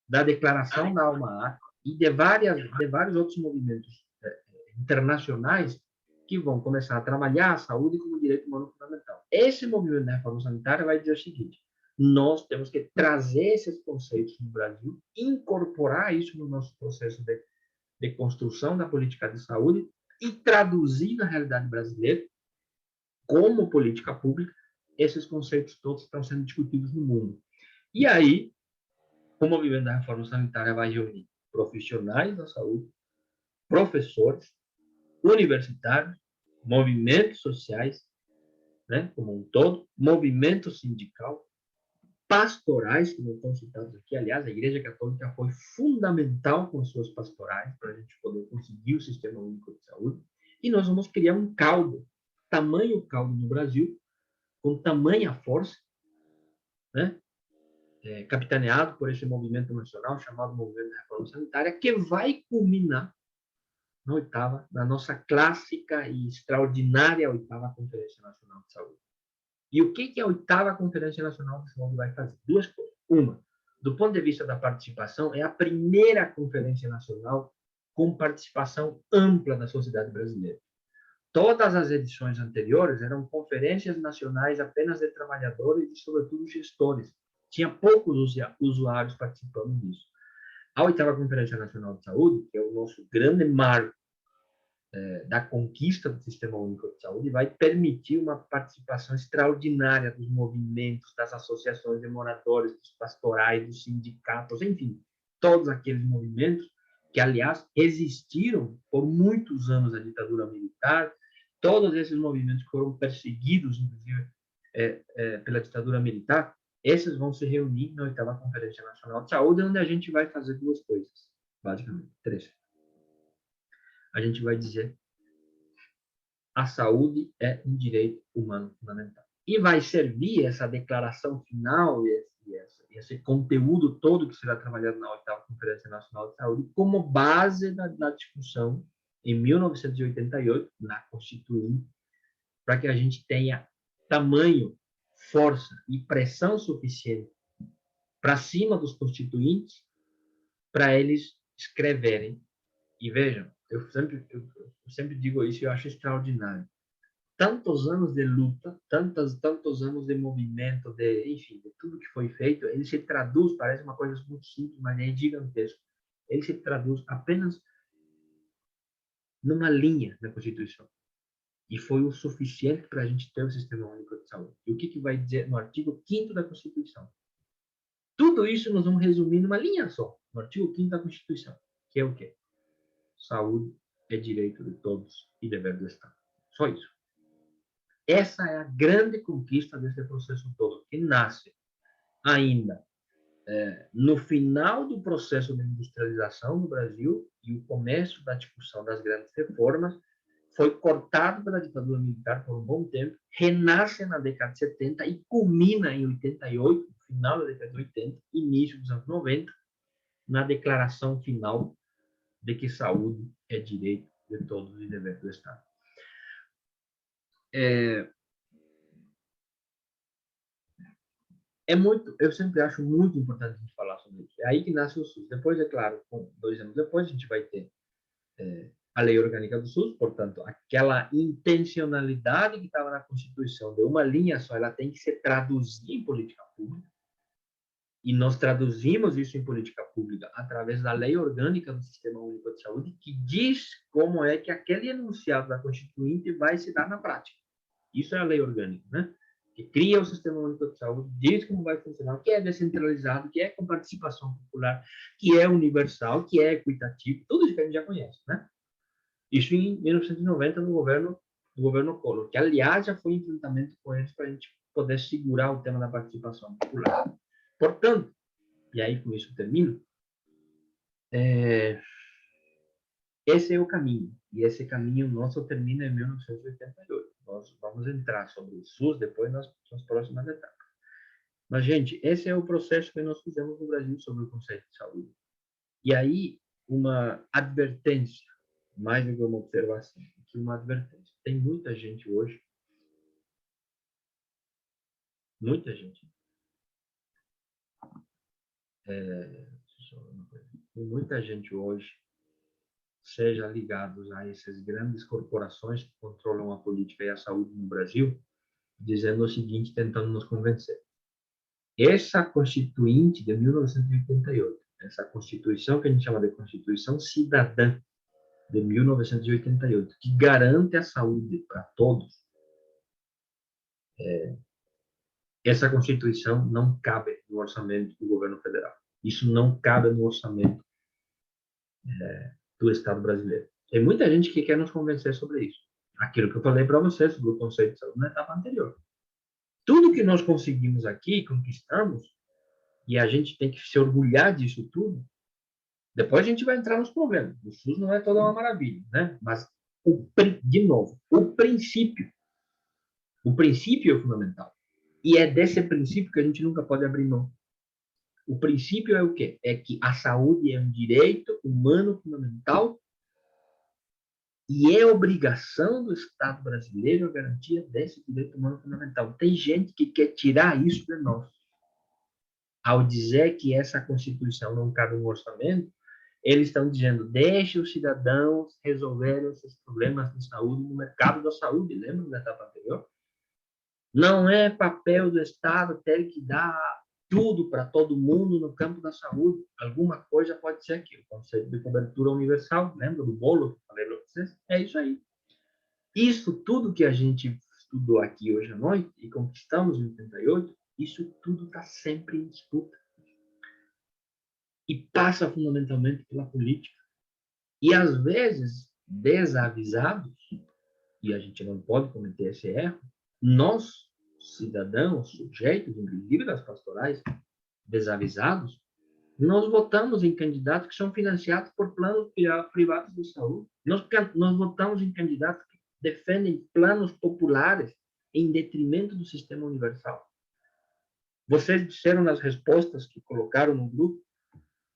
da Declaração da Alma-Ata e de vários outros movimentos internacionais que vão começar a trabalhar a saúde como direito humano fundamental. Esse movimento da reforma sanitária vai dizer o seguinte: nós temos que trazer esses conceitos no Brasil, incorporar isso no nosso processo de construção da política de saúde e traduzir na realidade brasileira, como política pública, esses conceitos todos estão sendo discutidos no mundo. E aí, o movimento da reforma sanitária vai reunir profissionais da saúde, professores, universitários, movimentos sociais, né, como um todo, movimento sindical, pastorais, que não estão citados aqui. Aliás, a Igreja Católica foi fundamental com suas pastorais para a gente poder conseguir o Sistema Único de Saúde. E nós vamos criar um caldo, tamanho caldo no Brasil, com tamanha força, né, capitaneado por esse movimento nacional chamado Movimento da Reforma Sanitária, que vai culminar na nossa clássica e extraordinária 8ª Conferência Nacional de Saúde. E o que a 8ª Conferência Nacional de Saúde vai fazer? Duas coisas. Uma, do ponto de vista da participação, é a primeira conferência nacional com participação ampla da sociedade brasileira. Todas as edições anteriores eram conferências nacionais apenas de trabalhadores e, sobretudo, gestores. Tinha poucos usuários participando disso. A 8ª Conferência Nacional de Saúde, que é o nosso grande marco da conquista do Sistema Único de Saúde, vai permitir uma participação extraordinária dos movimentos, das associações de moradores, dos pastorais, dos sindicatos, enfim, todos aqueles movimentos que, aliás, resistiram por muitos anos à ditadura militar. Todos esses movimentos foram perseguidos, inclusive, pela ditadura militar. Esses vão se reunir na 8ª Conferência Nacional de Saúde, onde a gente vai fazer duas coisas, basicamente, três. A gente vai dizer: a saúde é um direito humano fundamental. E vai servir essa declaração final e esse conteúdo todo que será trabalhado na 8ª Conferência Nacional de Saúde como base da discussão em 1988, na Constituinte, para que a gente tenha tamanho, força e pressão suficiente para cima dos constituintes para eles escreverem. E vejam, eu sempre digo isso e eu acho extraordinário. Tantos anos de luta, tantos anos de movimento, enfim, de tudo que foi feito, ele se traduz, parece uma coisa muito simples, mas é gigantesco. Ele se traduz apenas numa linha na Constituição. E foi o suficiente para a gente ter o Sistema Único de Saúde. E o que vai dizer no artigo 5º da Constituição? Tudo isso nós vamos resumir numa linha só, no artigo 5º da Constituição, que é o quê? Saúde é direito de todos e dever do Estado. Só isso. Essa é a grande conquista desse processo todo, que nasce ainda no final do processo de industrialização no Brasil e o começo da discussão das grandes reformas. Foi cortado pela ditadura militar por um bom tempo, renasce na década de 70 e culmina em 88, no final da década de 80, início dos anos 90, na declaração final de que saúde é direito de todos e dever do Estado. Eu sempre acho muito importante a gente falar sobre isso. É aí que nasce o SUS. Depois, é claro, 2 anos depois, a gente vai ter a Lei Orgânica do SUS, portanto, aquela intencionalidade que estava na Constituição de uma linha só, ela tem que ser traduzida em política pública. E nós traduzimos isso em política pública através da Lei Orgânica do Sistema Único de Saúde, que diz como é que aquele enunciado da Constituinte vai se dar na prática. Isso é a Lei Orgânica, né? que cria o Sistema Único de Saúde, diz como vai funcionar, que é descentralizado, que é com participação popular, que é universal, que é equitativo, tudo isso que a gente já conhece, né? Isso em 1990 no governo Collor, que aliás já foi enfrentamento com eles para a gente poder segurar o tema da participação popular. Portanto, e aí com isso termino, esse é o caminho, e esse caminho nosso termina em 1988. Nós vamos entrar sobre o SUS depois nas próximas etapas. Mas, gente, esse é o processo que nós fizemos no Brasil sobre o conceito de saúde. E aí, uma advertência, mais do que uma observação, que uma advertência. Tem muita gente hoje, muita gente, tem muita gente hoje, seja ligados a essas grandes corporações que controlam a política e a saúde no Brasil, dizendo o seguinte, tentando nos convencer. Essa Constituinte de 1988, essa Constituição que a gente chama de Constituição Cidadã de 1988, que garante a saúde para todos, essa Constituição não cabe no orçamento do governo federal. Isso não cabe no orçamento do Estado brasileiro. Tem muita gente que quer nos convencer sobre isso. Aquilo que eu falei para vocês sobre o conceito de saúde na etapa anterior. Tudo que nós conseguimos aqui, conquistamos, e a gente tem que se orgulhar disso tudo. Depois a gente vai entrar nos problemas. O SUS não é toda uma maravilha, né? Mas, de novo, o princípio é fundamental. E é desse princípio que a gente nunca pode abrir mão. O princípio é o quê? É que a saúde é um direito humano fundamental e é obrigação do Estado brasileiro a garantia desse direito humano fundamental. Tem gente que quer tirar isso de nós. Ao dizer que essa Constituição não cabe no orçamento, eles estão dizendo, deixe os cidadãos resolverem esses problemas de saúde no mercado da saúde. Lembra da etapa anterior? Não é papel do Estado ter que dar tudo para todo mundo no campo da saúde. Alguma coisa pode ser aqui. O conceito de cobertura universal, lembra do bolo que eu falei para vocês? É isso aí. Isso tudo que a gente estudou aqui hoje à noite e conquistamos em 88, isso tudo está sempre em disputa. E passa fundamentalmente pela política. E, às vezes, desavisados, e a gente não pode cometer esse erro, nós, cidadãos, sujeitos, inclusive das pastorais, desavisados, nós votamos em candidatos que são financiados por planos privados de saúde. Nós votamos em candidatos que defendem planos populares em detrimento do sistema universal. Vocês disseram nas respostas que colocaram no grupo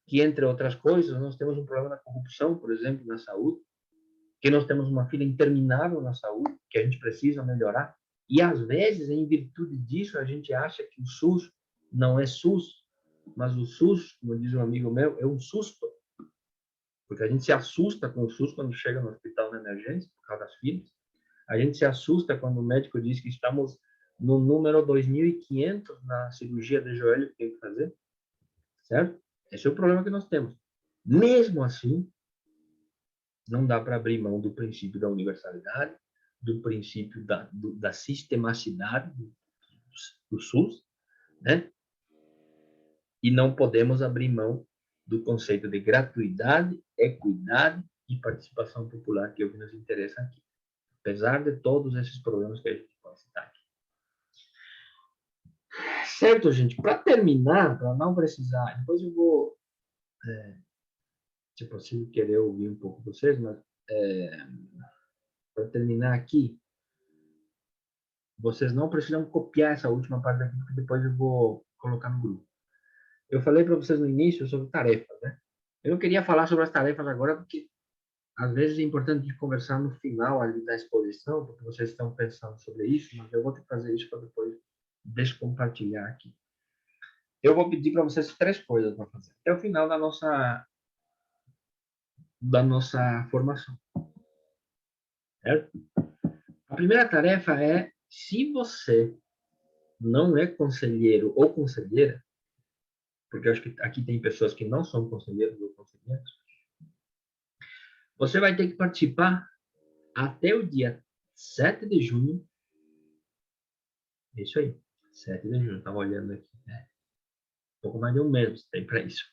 que, entre outras coisas, nós temos um problema da corrupção, por exemplo, na saúde, que nós temos uma fila interminável na saúde, que a gente precisa melhorar. E, às vezes, em virtude disso, a gente acha que o SUS não é SUS, mas o SUS, como diz um amigo meu, é um susto. Porque a gente se assusta com o SUS quando chega no hospital na emergência, por causa das filas. A gente se assusta quando o médico diz que estamos no número 2.500 na cirurgia de joelho que tem que fazer. Certo? Esse é o problema que nós temos. Mesmo assim, não dá para abrir mão do princípio da universalidade, do princípio da sistematicidade do SUS, né? E não podemos abrir mão do conceito de gratuidade, equidade e participação popular, que é o que nos interessa aqui. Apesar de todos esses problemas que a gente pode citar aqui. Certo, gente? Para terminar, para não precisar, depois eu vou, se possível, querer ouvir um pouco vocês, mas para terminar aqui, vocês não precisam copiar essa última parte aqui, porque depois eu vou colocar no grupo. Eu falei para vocês no início sobre tarefas, né? Eu não queria falar sobre as tarefas agora, porque às vezes é importante conversar no final ali da exposição, porque vocês estão pensando sobre isso, mas eu vou ter que fazer isso para depois descompartilhar aqui. Eu vou pedir para vocês 3 coisas para fazer até o final da nossa formação. Certo? A primeira tarefa é, se você não é conselheiro ou conselheira, porque eu acho que aqui tem pessoas que não são conselheiros ou conselheiras, você vai ter que participar até o dia 7 de junho Isso aí, 7 de junho, estava olhando aqui, né? Um pouco mais de um mês tem para isso.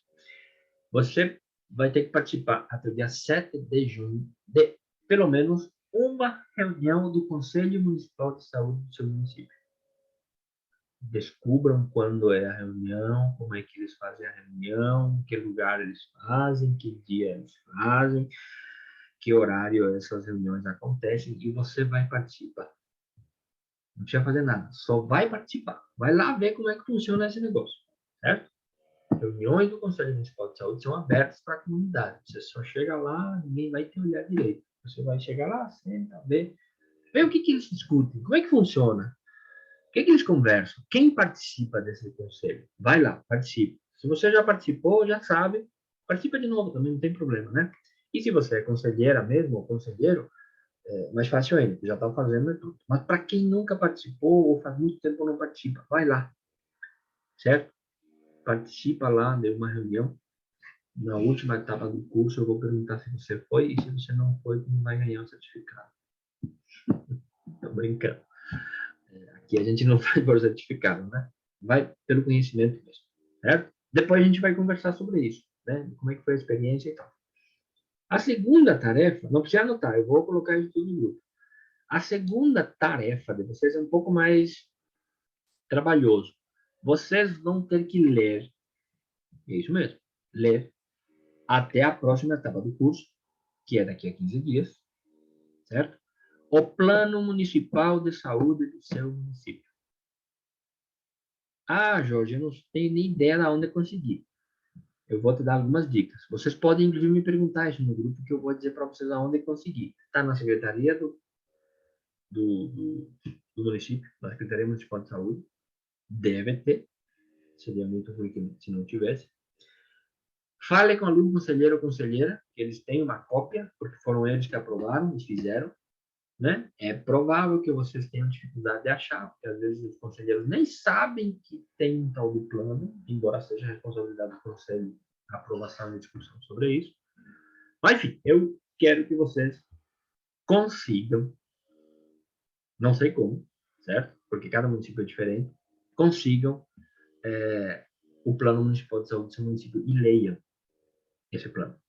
Você vai ter que participar até o dia 7 de junho de pelo menos uma reunião do Conselho Municipal de Saúde do seu município. Descubram quando é a reunião, como é que eles fazem a reunião, que lugar eles fazem, que dia eles fazem, que horário essas reuniões acontecem, e você vai participar. Não precisa fazer nada, só vai participar. Vai lá ver como é que funciona esse negócio, certo? Reuniões do Conselho Municipal de Saúde são abertas para a comunidade. Você só chega lá, ninguém vai te olhar direito. Você vai chegar lá, senta, vê o que eles discutem, como é que funciona, o que eles conversam, quem participa desse conselho. Vai lá, participe. Se você já participou, já sabe, participa de novo também, não tem problema, né? E se você é conselheira mesmo, ou conselheiro, é mais fácil ainda, já está fazendo tudo. Mas para quem nunca participou, ou faz muito tempo não participa, vai lá, certo? Participa lá de uma reunião. Na última etapa do curso, eu vou perguntar se você foi, e se você não foi, não vai ganhar o certificado. Estou brincando. Aqui a gente não vai por certificado, né? Vai pelo conhecimento mesmo, certo? Depois a gente vai conversar sobre isso, né? Como é que foi a experiência e tal. A segunda tarefa, não precisa anotar, eu vou colocar isso tudo no grupo. A segunda tarefa de vocês é um pouco mais trabalhoso. Vocês vão ter que ler, é isso mesmo, ler até a próxima etapa do curso, que é daqui a 15 dias, certo? O Plano Municipal de Saúde do seu município. Ah, Jorge, eu não tenho nem ideia de onde conseguir. Eu vou te dar algumas dicas. Vocês podem, inclusive, me perguntar isso no grupo, que eu vou dizer para vocês aonde conseguir. Está na Secretaria do município, na Secretaria Municipal de Saúde. Deve ter. Seria muito ruim se não tivesse. Fale com o aluno, conselheiro ou conselheira, que eles têm uma cópia, porque foram eles que aprovaram e fizeram. Né? É provável que vocês tenham dificuldade de achar, porque às vezes os conselheiros nem sabem que tem um tal do plano, embora seja responsabilidade do conselho a aprovação e discussão sobre isso. Mas, enfim, eu quero que vocês consigam, não sei como, certo? Porque cada município é diferente, consigam o Plano Municipal de Saúde do seu município e leiam esse plano,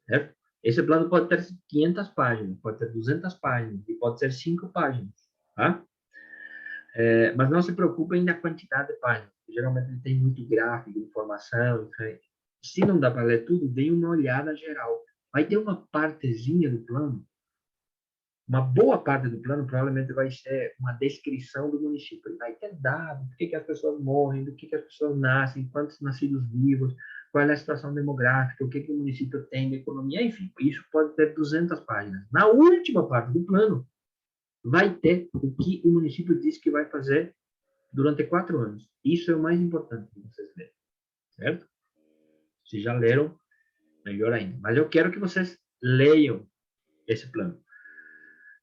certo? Esse plano pode ter 500 páginas, pode ter 200 páginas e pode ser 5 páginas, tá? Mas não se preocupem na quantidade de páginas. Geralmente ele tem muito gráfico, informação. Se não dá para ler tudo, dê uma olhada geral. Vai ter uma partezinha do plano, uma boa parte do plano provavelmente vai ser uma descrição do município. Ele vai ter dados, do que as pessoas morrem, do que as pessoas nascem, quantos nascidos vivos, qual é a situação demográfica, o que o município tem de economia, enfim, isso pode ter 200 páginas. Na última parte do plano, vai ter o que o município diz que vai fazer durante 4 anos. Isso é o mais importante que vocês lerem, certo? Se já leram, melhor ainda. Mas eu quero que vocês leiam esse plano.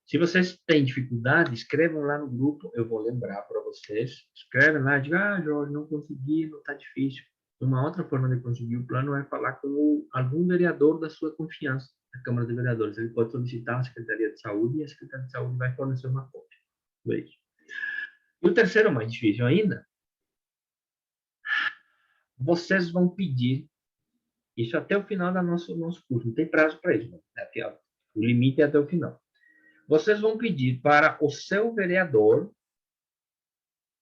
Se vocês têm dificuldade, escrevam lá no grupo, eu vou lembrar para vocês. Escrevem lá, digam, Jorge, não consegui, não está difícil. Uma outra forma de conseguir o plano é falar com algum vereador da sua confiança, da Câmara de Vereadores. Ele pode solicitar a Secretaria de Saúde e a Secretaria de Saúde vai fornecer uma cópia. É isso. E o terceiro, mais difícil ainda, vocês vão pedir, isso até o final do nosso curso, não tem prazo para isso, o limite é até o final. Vocês vão pedir para o seu vereador,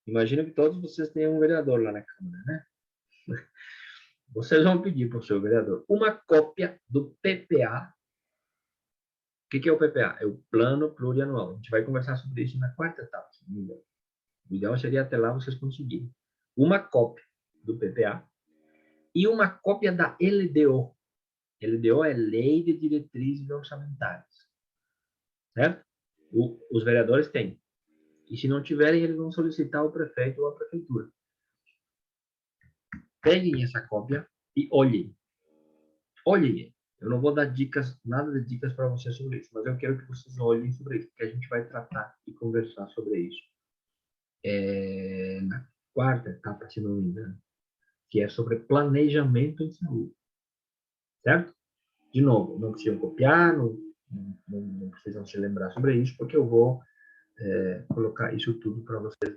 imagina que todos vocês têm um vereador lá na Câmara, né? Vocês vão pedir para o seu vereador uma cópia do PPA. O que é o PPA? É o Plano Plurianual. A gente vai conversar sobre isso na quarta etapa. O ideal seria até lá vocês conseguirem uma cópia do PPA e uma cópia da LDO. LDO é Lei de Diretrizes Orçamentárias. Certo? Os vereadores têm. E se não tiverem, eles vão solicitar ao prefeito ou à prefeitura. Peguem essa cópia e olhem. Olhem. Eu não vou dar dicas, nada de dicas para vocês sobre isso, mas eu quero que vocês olhem sobre isso, porque a gente vai tratar e conversar sobre isso. Na quarta etapa, se não me engano, que é sobre planejamento em saúde. Certo? De novo, não precisam copiar, não precisam se lembrar sobre isso, porque eu vou colocar isso tudo para vocês